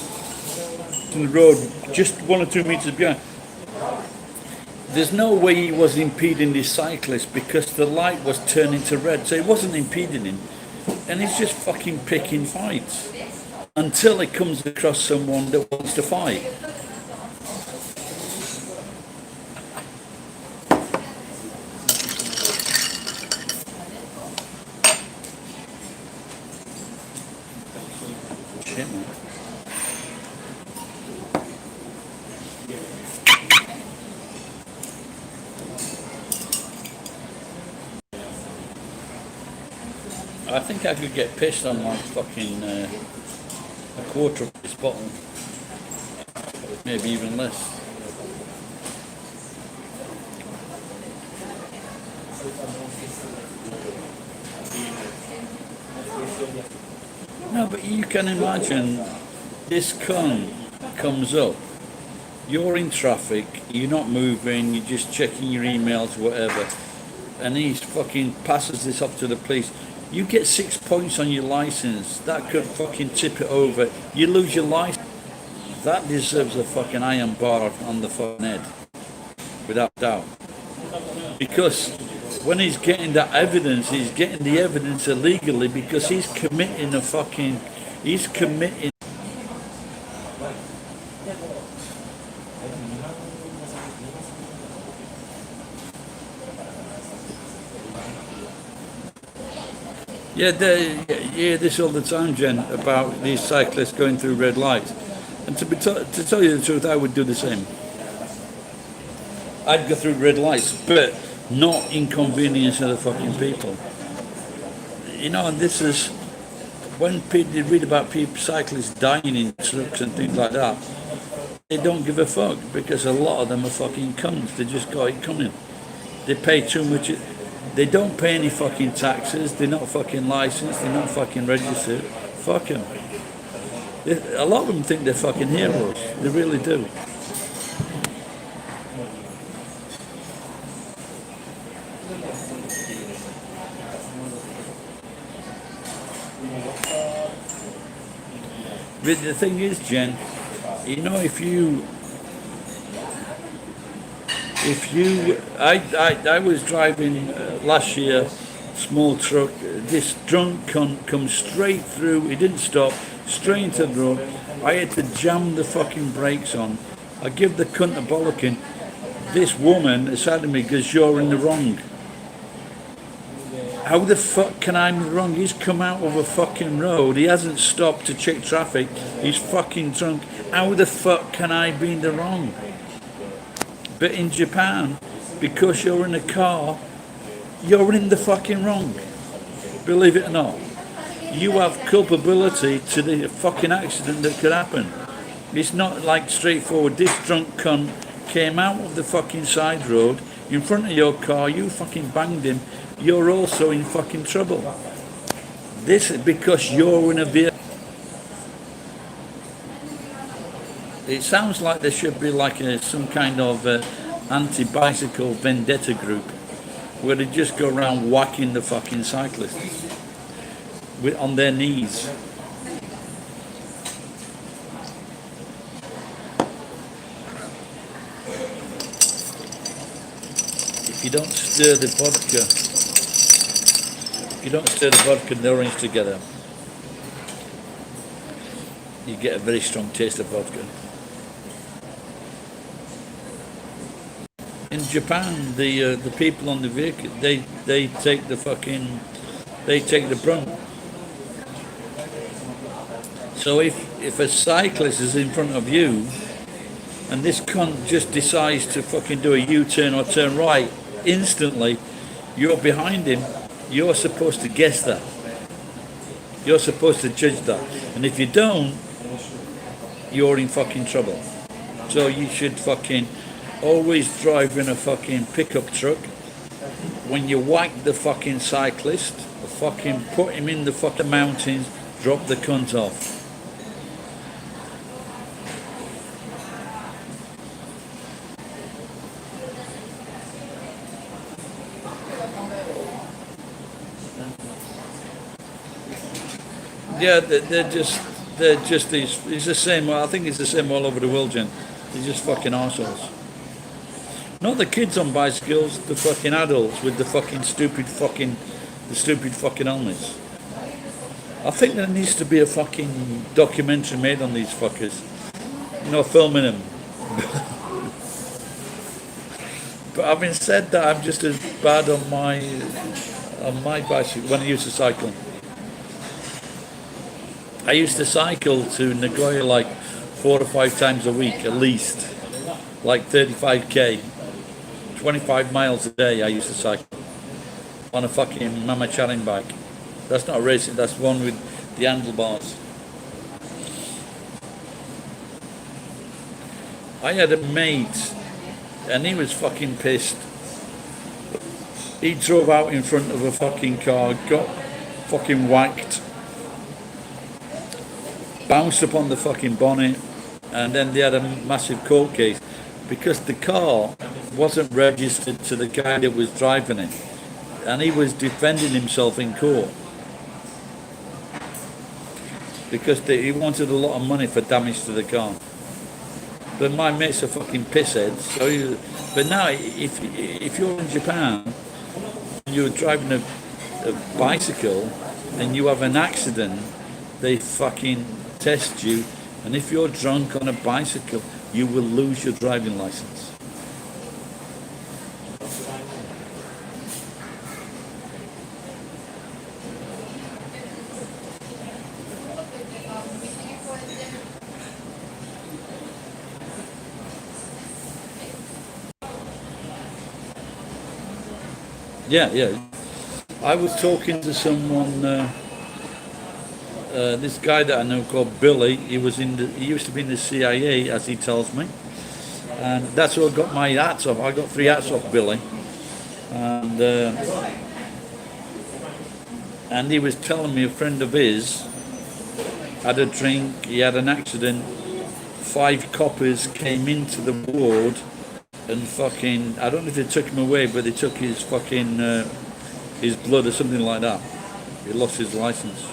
In the road, just 1 or 2 meters behind. There's no way he was impeding this cyclist because the light was turning to red, so he wasn't impeding him. And he's just fucking picking fights until he comes across someone that wants to fight. Shit, man. I think I could get pissed on like fucking a quarter of this bottle, maybe even less. No, but you can imagine this cunt comes up, you're in traffic, you're not moving, you're just checking your emails, whatever, and he fucking passes this up to the police. You get 6 points on your license. That could fucking tip it over. You lose your license. That deserves a fucking iron bar on the fucking head, without doubt. Because when he's getting that evidence, he's getting the evidence illegally because he's committing a fucking, he's committing. Yeah, you hear this all the time, Jen, about these cyclists going through red lights. And to tell you the truth, I would do the same. I'd go through red lights, but not inconvenience other fucking people. You know, and this is when people you read about people cyclists dying in trucks and things like that. They don't give a fuck because a lot of them are fucking cunts. They just got it coming. They pay too much. They don't pay any fucking taxes. They're not fucking licensed. They're not fucking registered. Fuck them. A lot of them think they're fucking heroes. They really do. But the thing is, Jen, you know, I was driving last year, small truck. This drunk cunt comes straight through. He didn't stop, straight into the road. I had to jam the fucking brakes on. I give the cunt a bollocking. This woman said to me, "Because you're in the wrong." How the fuck can I be wrong? He's come out of a fucking road. He hasn't stopped to check traffic. He's fucking drunk. How the fuck can I be in the wrong? But in Japan, because you're in a car, you're in the fucking wrong. Believe it or not. You have culpability to the fucking accident that could happen. It's not like straightforward. This drunk cunt came out of the fucking side road in front of your car. You fucking banged him. You're also in fucking trouble. This is because you're in a vehicle. It sounds like there should be like some kind of anti-bicycle vendetta group where they just go around whacking the fucking cyclists on their knees. If you don't stir the vodka and the orange together, you get a very strong taste of vodka. In Japan, the people on the vehicle, they take the brunt. So if a cyclist is in front of you and this cunt just decides to fucking do a U-turn or turn right, instantly you're behind him. You're supposed to guess that. You're supposed to judge that. And if you don't, you're in fucking trouble. So you should fucking always drive in a fucking pickup truck. When you whack the fucking cyclist, fucking put him in the fucking mountains, drop the cunt off. Yeah, they're just these. It's the same. I think it's the same all over the world, Jen. They're just fucking arseholes. Not the kids on bicycles, the fucking adults with the stupid fucking helmets. I think there needs to be a fucking documentary made on these fuckers. You know, filming them. But having said that, I'm just as bad on my bicycle when I used to cycle. I used to cycle to Nagoya like 4 or 5 times a week at least, like 35k, 25 miles a day. I used to cycle on a fucking Mama Charin bike. That's not a racing, that's one with the handlebars. I had a mate and he was fucking pissed. He drove out in front of a fucking car, got fucking whacked, bounced upon the fucking bonnet, and then they had a massive court case because the car wasn't registered to the guy that was driving it, and he was defending himself in court because he wanted a lot of money for damage to the car. But my mate's a fucking pisshead. But now, if you're in Japan, you're driving a bicycle and you have an accident, they fucking test you, and if you're drunk on a bicycle, you will lose your driving license. Yeah, yeah. I was talking to someone. This guy that I know called Billy. He used to be in the CIA, as he tells me, and that's who I got my hats off. I got three hats off Billy, and he was telling me a friend of his had a drink. He had an accident. Five coppers came into the ward and fucking. I don't know if they took him away, but they took his fucking his blood or something like that. He lost his license.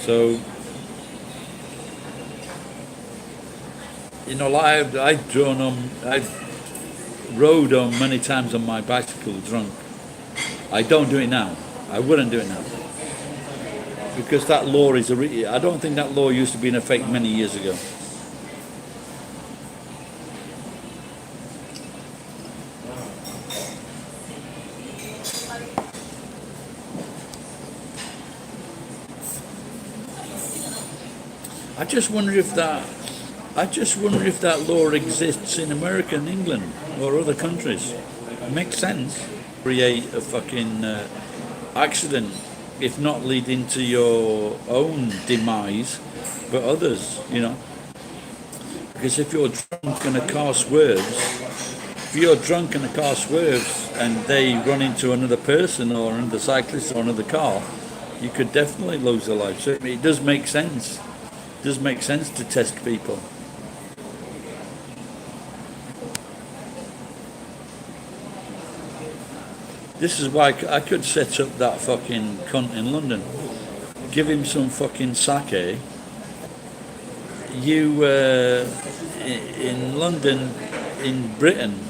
So, like I've rode on many times on my bicycle drunk. I don't do it now. I wouldn't do it now. Because that law is I don't think that law used to be in effect many years ago. I just wonder if that law exists in America and England or other countries. It makes sense. Create a fucking accident, if not leading to your own demise, but others, Because if you're drunk and a car swerves, and they run into another person or another cyclist or another car, you could definitely lose their life. So it does make sense. It does make sense to test people. This is why I could set up that fucking cunt in London. Give him some fucking sake. You, in London, in Britain,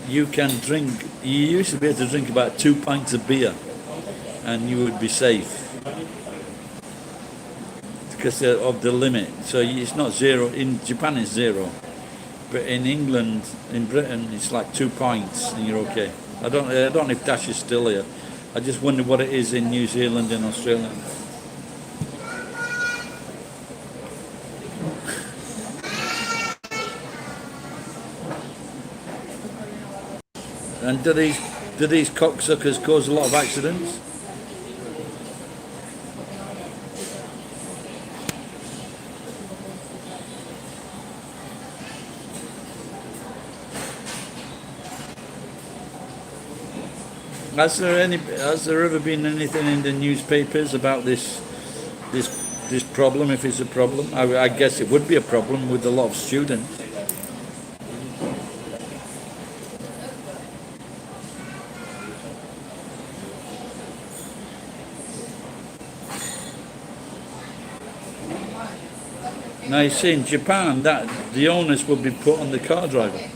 you can drink, you used to be able to drink about 2 pints of beer and you would be safe. Because of the limit. So it's not zero. In Japan it's zero. But in England, in Britain, it's like 2 pints and you're okay. I don't know if Dash is still here. I just wonder what it is in New Zealand and Australia. And do these cocksuckers cause a lot of accidents? Has there ever been anything in the newspapers about this problem? If it's a problem, I guess it would be a problem with a lot of students. Now you see in Japan that the onus would be put on the car driver.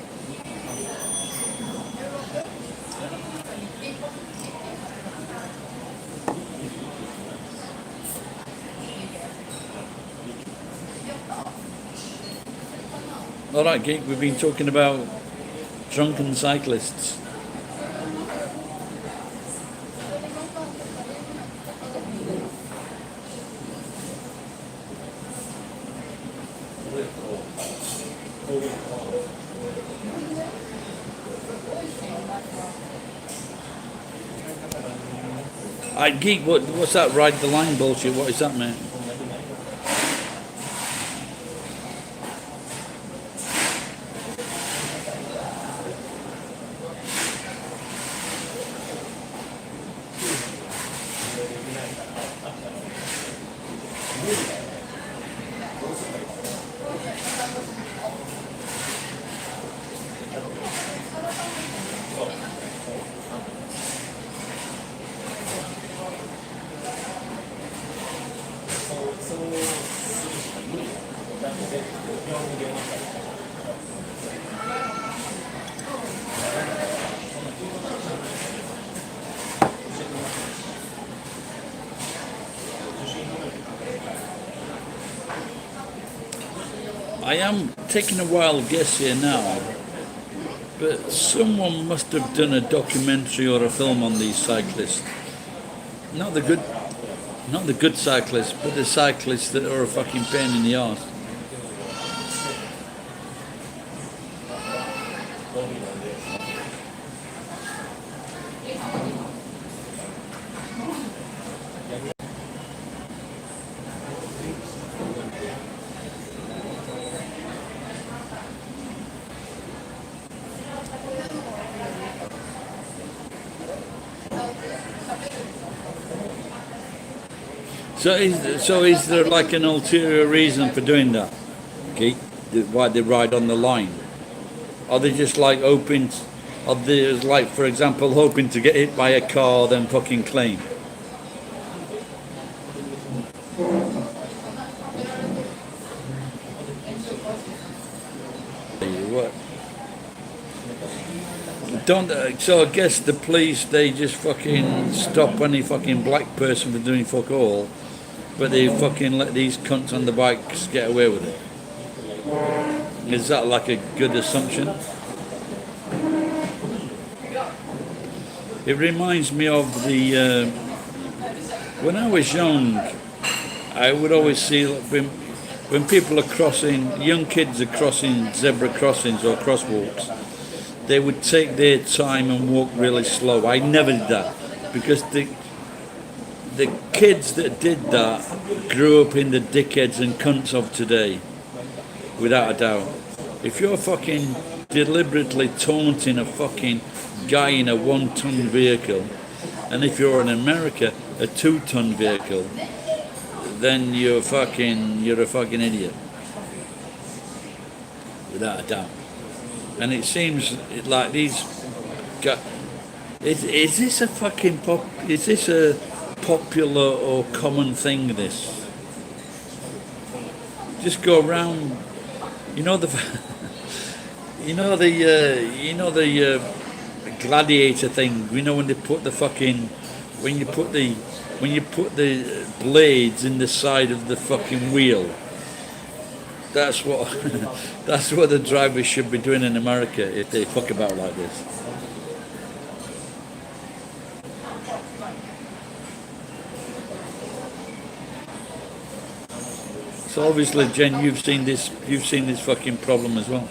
All right, Geek, we've been talking about drunken cyclists. Geek, what's that ride the line bullshit? What is that, man? I am taking a wild guess here now, but someone must have done a documentary or a film on these cyclists. Not the good cyclists, but the cyclists that are a fucking pain in the arse. So is there like an ulterior reason for doing that? Okay, why they ride on the line? Are they just like hoping? Are they like, for example, hoping to get hit by a car, then fucking claim? What? Don't. So I guess the police they just fucking stop any fucking black person for doing fuck all, but they fucking let these cunts on the bikes get away with it. Is that like a good assumption? It reminds me of the when I was young. I would always see like, when people are crossing, young kids are crossing zebra crossings or crosswalks. They would take their time and walk really slow. I never did that because the kids that did that grew up in the dickheads and cunts of today, without a doubt. If you're fucking deliberately taunting a fucking guy in a 1-ton vehicle, and if you're in America, a 2-ton vehicle, then you're a fucking idiot, without a doubt. And it seems like these guys, is this a fucking is this a popular or common thing? This just go around, you know the, you know the gladiator thing. You know when they put the fucking, when you put the blades in the side of the fucking wheel. That's what that's what the drivers should be doing in America if they fuck about like this. So obviously, Jen, you've seen this fucking problem as well.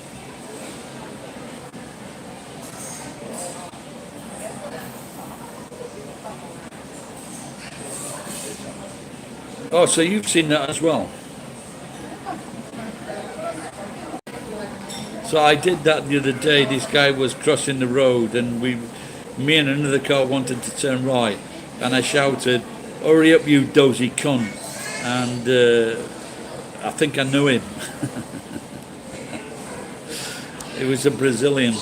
Oh, so you've seen that as well. So I did that the other day. This guy was crossing the road, and me and another car wanted to turn right, and I shouted, "Hurry up, you dozy cunt!" And I think I knew him. It was a Brazilian.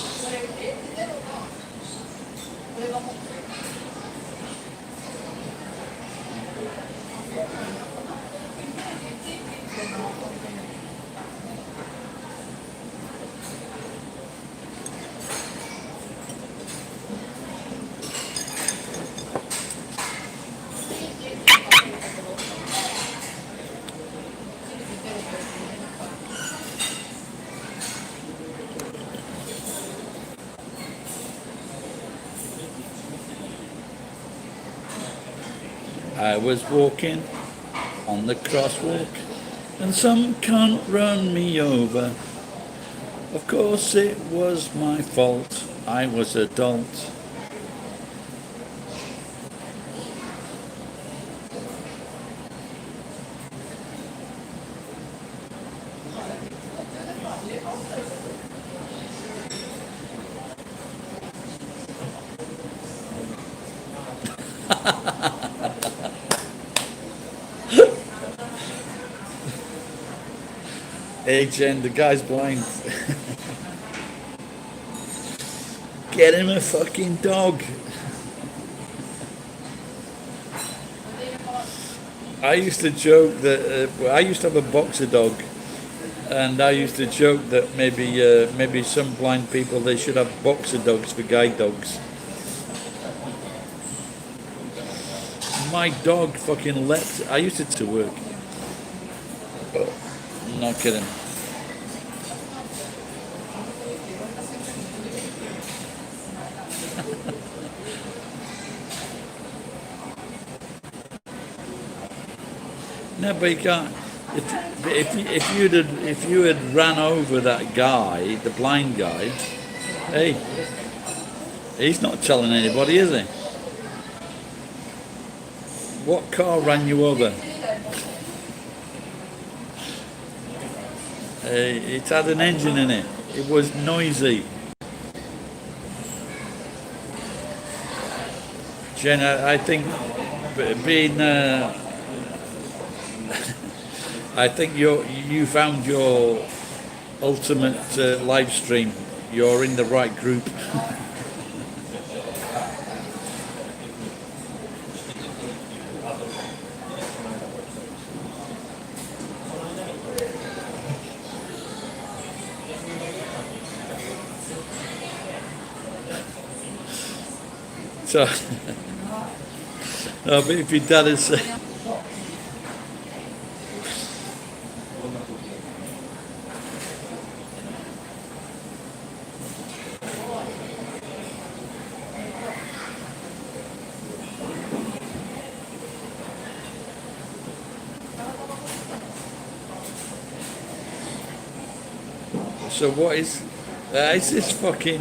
I was walking on the crosswalk, and some cunt run me over. Of course it was my fault, I was adult. Hey Jen, the guy's blind. Get him a fucking dog. I used to joke that I used to have a boxer dog, and I used to joke that maybe some blind people they should have boxer dogs for guide dogs. My dog fucking leapt. I used it to work. Not kidding. No, but you can't. If you had ran over that guy, the blind guy, hey, he's not telling anybody, is he? What car ran you over? It had an engine in it. It was noisy. Jen, I think being I think you found your ultimate live stream. You're in the right group. So, no, but if your dad is, so what is this fucking,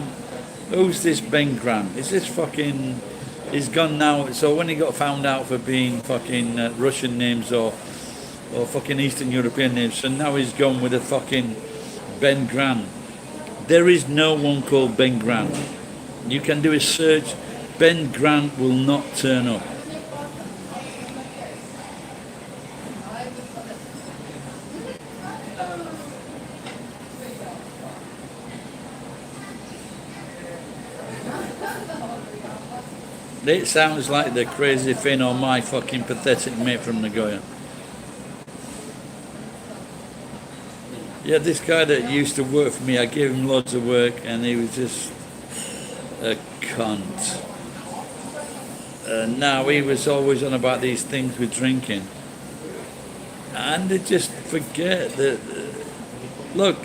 who's this Ben Grant? Is this fucking, he's gone now, so when he got found out for being fucking Russian names or fucking Eastern European names, so now he's gone with a fucking Ben Grant. There is no one called Ben Grant. You can do a search, Ben Grant will not turn up. It sounds like the crazy Finn or my fucking pathetic mate from Nagoya. Yeah, this guy that used to work for me, I gave him loads of work and he was just a cunt. Now he was always on about these things with drinking. And they just forget that, look,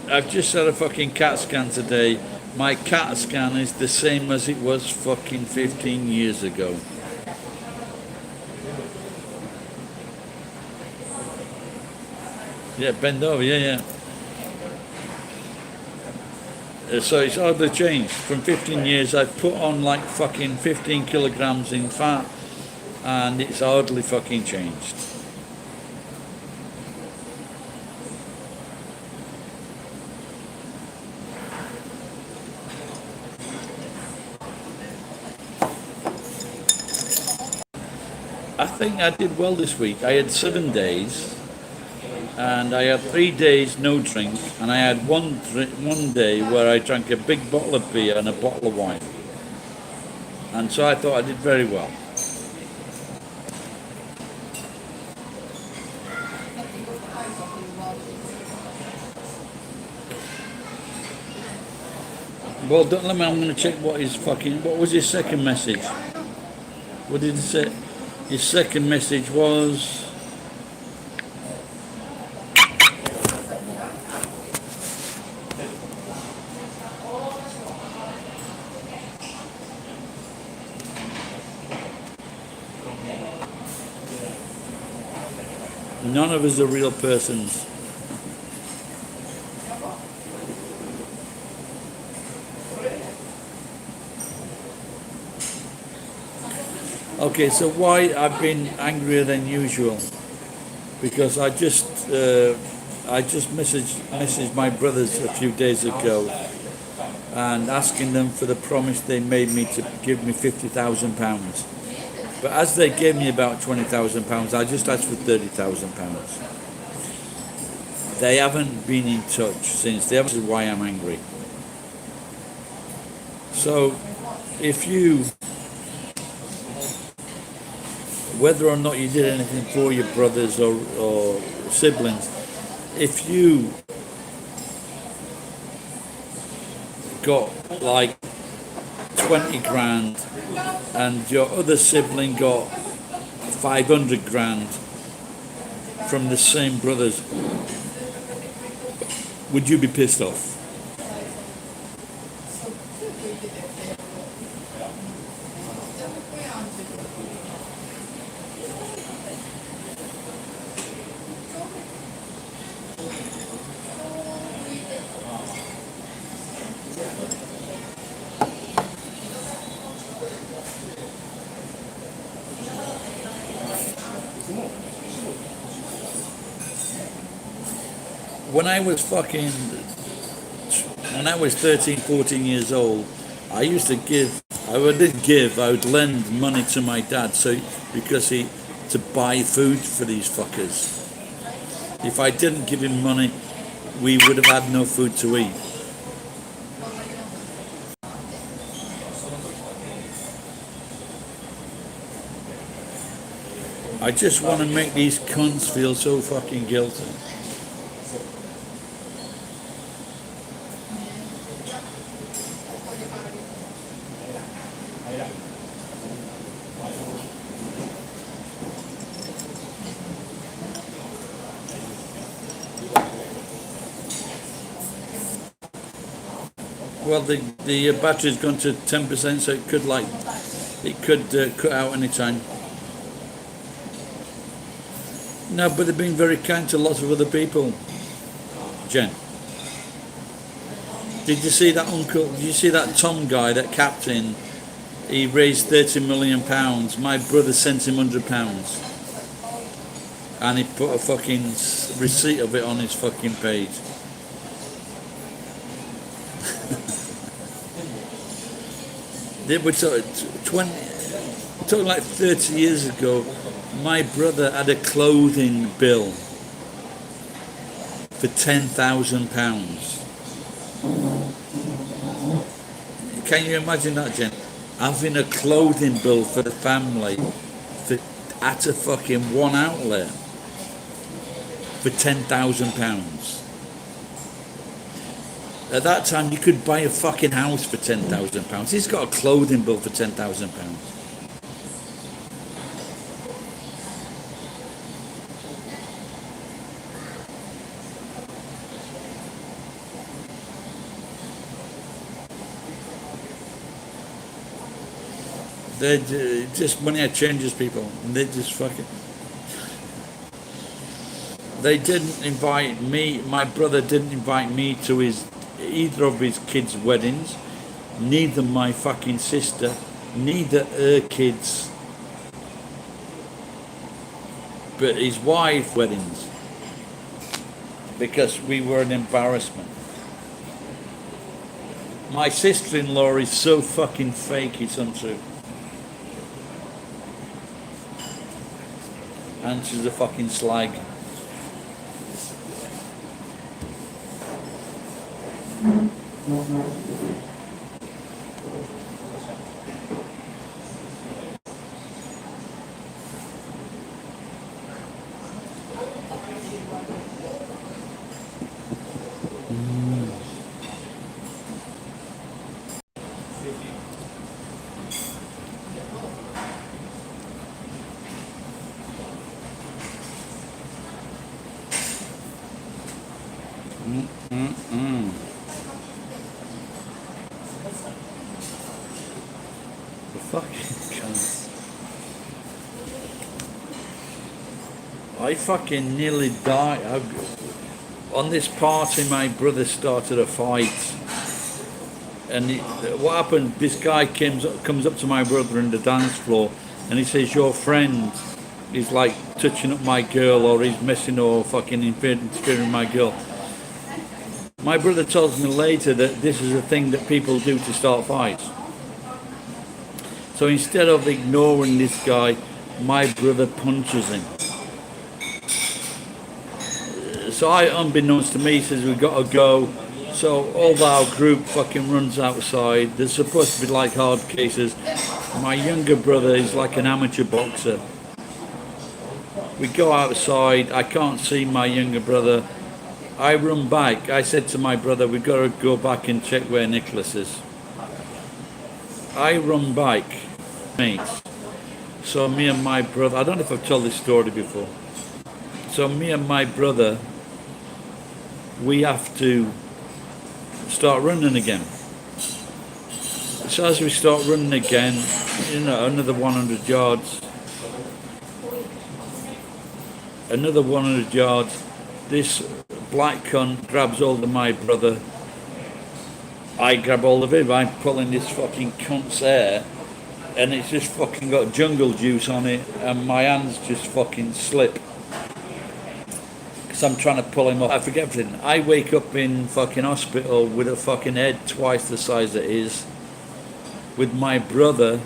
I've just had a fucking CAT scan today. My CAT scan is the same as it was fucking 15 years ago. Yeah, bend over, yeah. So it's hardly changed. From 15 years, I've put on like fucking 15 kilograms in fat, and it's hardly fucking changed. I think I did well this week. I had 7 days, and I had 3 days no drink, and I had one day where I drank a big bottle of beer and a bottle of wine. And so I thought I did very well. Well, don't let me, I'm going to check what was his second message? What did he say? His second message was, none of us are real persons. Okay, so why I've been angrier than usual? Because I just messaged my brothers a few days ago and asking them for the promise they made me to give me £50,000. But as they gave me about £20,000, I just asked for £30,000. They haven't been in touch since. This is why I'm angry. So, if you, whether or not you did anything for your brothers or siblings, if you got like 20 grand and your other sibling got 500 grand from the same brothers, would you be pissed off? When I was 13, 14 years old, I used to I would lend money to my dad to buy food for these fuckers. If I didn't give him money, we would have had no food to eat. I just want to make these cunts feel so fucking guilty. Well, the battery's gone to 10%, so it could cut out any time. No, but they've been very kind to lots of other people. Jen, did you see that uncle? Did you see that Tom guy, that captain? He raised £30 million. My brother sent him £100, and he put a fucking receipt of it on his fucking page. They were talking like 30 years ago. My brother had a clothing bill for £10,000. Can you imagine that, Jen? Having a clothing bill for the family at a fucking one outlet for £10,000. At that time, you could buy a fucking house for £10,000. He's got a clothing bill for £10,000. They just money changes people. They just fucking. They didn't invite me. My brother didn't invite me to either of his kids' weddings. Neither my fucking sister. Neither her kids. But his wife's weddings. Because we were an embarrassment. My sister-in-law is so fucking fake, it's untrue. And she's a fucking slag. The fucking cunts. I fucking nearly died. On this party, my brother started a fight. And what happened, this guy comes up to my brother in the dance floor and he says, your friend is like touching up my girl, or he's messing or fucking interfering with my girl. My brother tells me later that this is a thing that people do to start fights. So instead of ignoring this guy, my brother punches him. So unbeknownst to me, says we've got to go. So all our group fucking runs outside. There's supposed to be like hard cases. My younger brother is like an amateur boxer. We go outside. I can't see my younger brother. I run back. I said to my brother, we've got to go back and check where Nicholas is. I run back, mates. So me and my brother, I don't know if I've told this story before. So me and my brother, we have to start running again. So as we start running again, another 100 yards. Another 100 yards. This black cunt grabs hold of my brother. I grab hold of him. I'm pulling this fucking cunt's hair, and it's just fucking got jungle juice on it, and my hands just fucking slip. Because I'm trying to pull him up. I forget everything. I wake up in fucking hospital with a fucking head twice the size it is, with my brother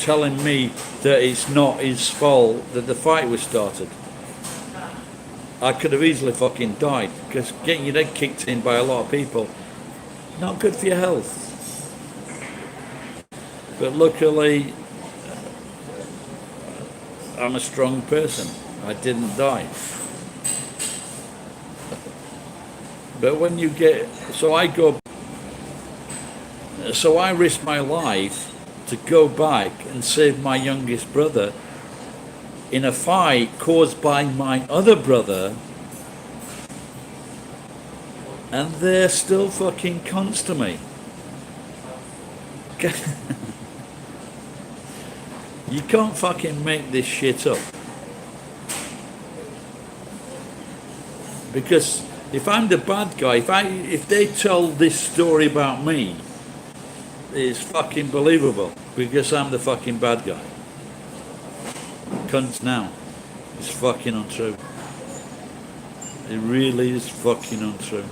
telling me that it's not his fault that the fight was started. I could have easily fucking died because getting your head kicked in by a lot of people, not good for your health. But luckily, I'm a strong person. I didn't die. But when you get, so I risked my life to go back and save my youngest brother in a fight caused by my other brother, and they're still fucking cunts to me. You can't fucking make this shit up. Because if I'm the bad guy, if they tell this story about me, it's fucking believable because I'm the fucking bad guy. Cunts now. It's fucking untrue. It really is fucking untrue.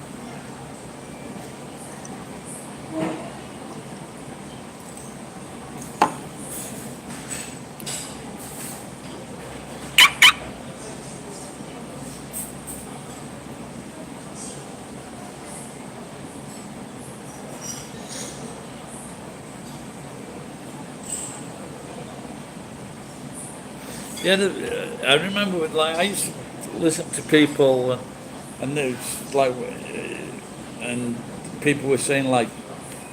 Yeah, I remember, like, I used to listen to people, and it's like, and people were saying, like,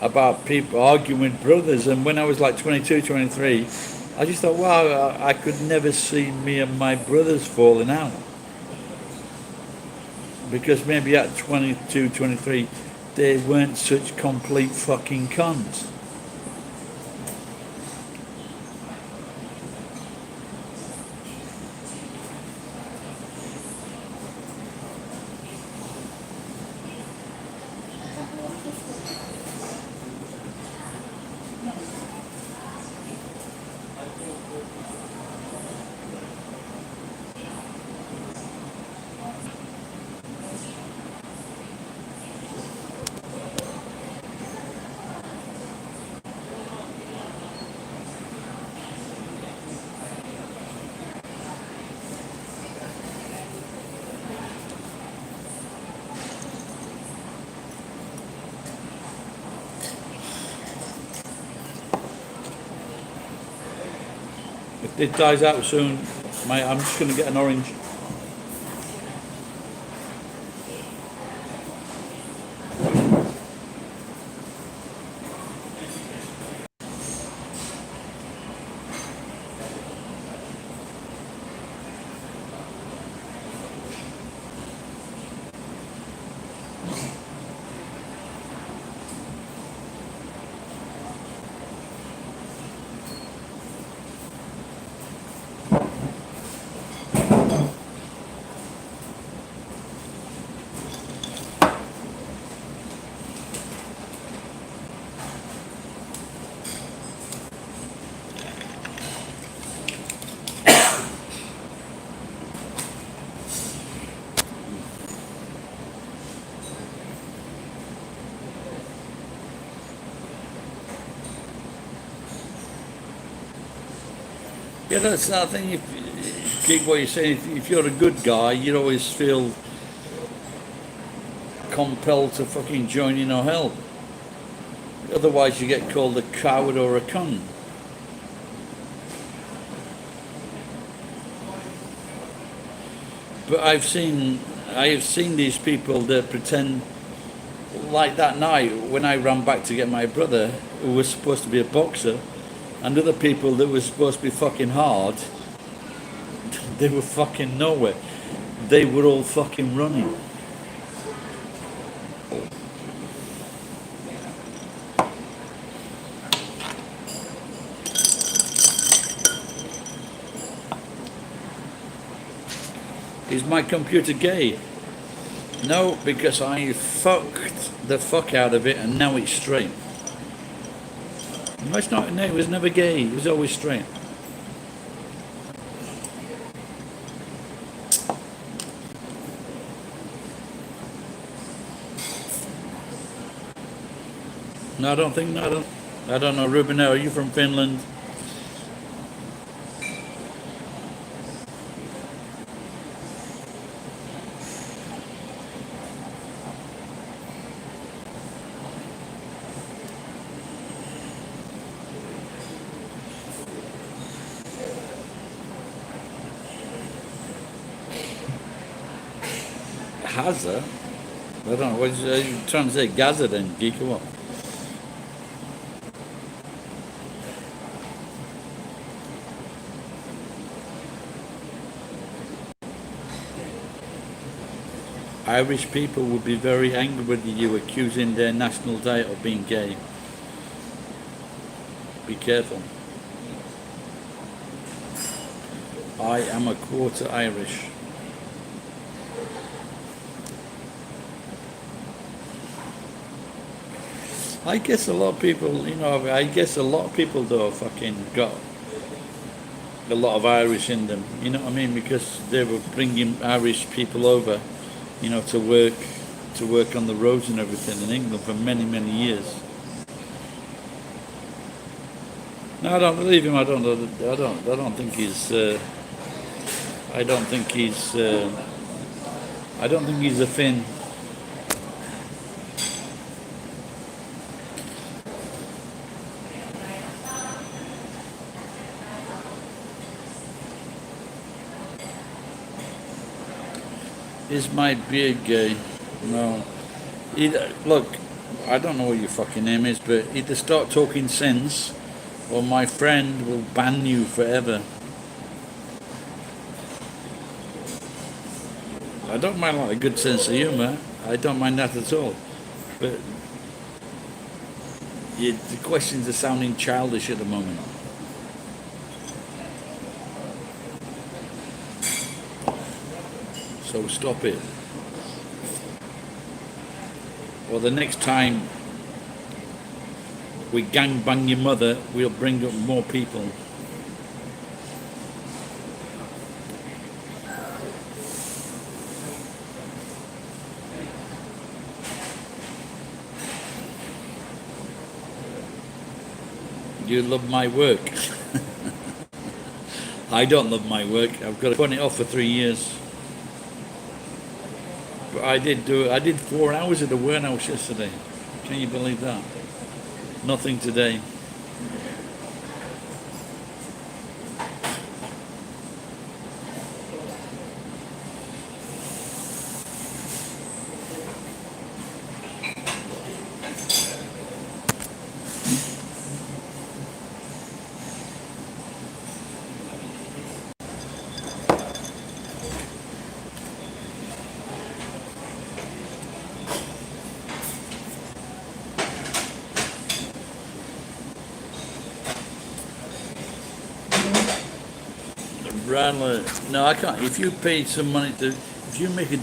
about people arguing with brothers, and when I was like 22, 23, I just thought, wow, I could never see me and my brothers falling out. Because maybe at 22, 23, they weren't such complete fucking cons. If it dies out soon, I'm just going to get an orange. Yeah, that's the thing. If Gig, what you're saying, if you're a good guy, you always feel compelled to fucking join in or help. Otherwise, you get called a coward or a cunt. But I have seen these people that pretend, like that night when I ran back to get my brother, who was supposed to be a boxer, and other people that were supposed to be fucking hard, they were fucking nowhere. They were all fucking running. Is my computer gay? No, because I fucked the fuck out of it and now it's straight. No, it's not. No, it was never gay. It was always straight. No, I don't think. No, I don't know. Ruben, are you from Finland? Gaza? I don't know. What are you trying to say? Gaza then, geek or what? Irish people would be very angry with you accusing their national diet of being gay. Be careful. I am a quarter Irish. I guess a lot of people, I guess a lot of people though fucking got a lot of Irish in them. You know what I mean? Because they were bringing Irish people over, to work on the roads and everything in England for many, many years. No, I don't believe him. I don't think he's. I don't think he's. I don't think he's a Finn. Is my beard gay? No. Either, look, I don't know what your fucking name is, but either start talking sense, or my friend will ban you forever. I don't mind like a good sense of humour. I don't mind that at all. But the questions are sounding childish at the moment. So stop it. Or the next time we gangbang your mother, we'll bring up more people. You love my work. I don't love my work. I've got to put it off for 3 years. But I did 4 hours at the warehouse yesterday. Can you believe that? Nothing today. Bradley, no, I can't. If you pay some money if you make a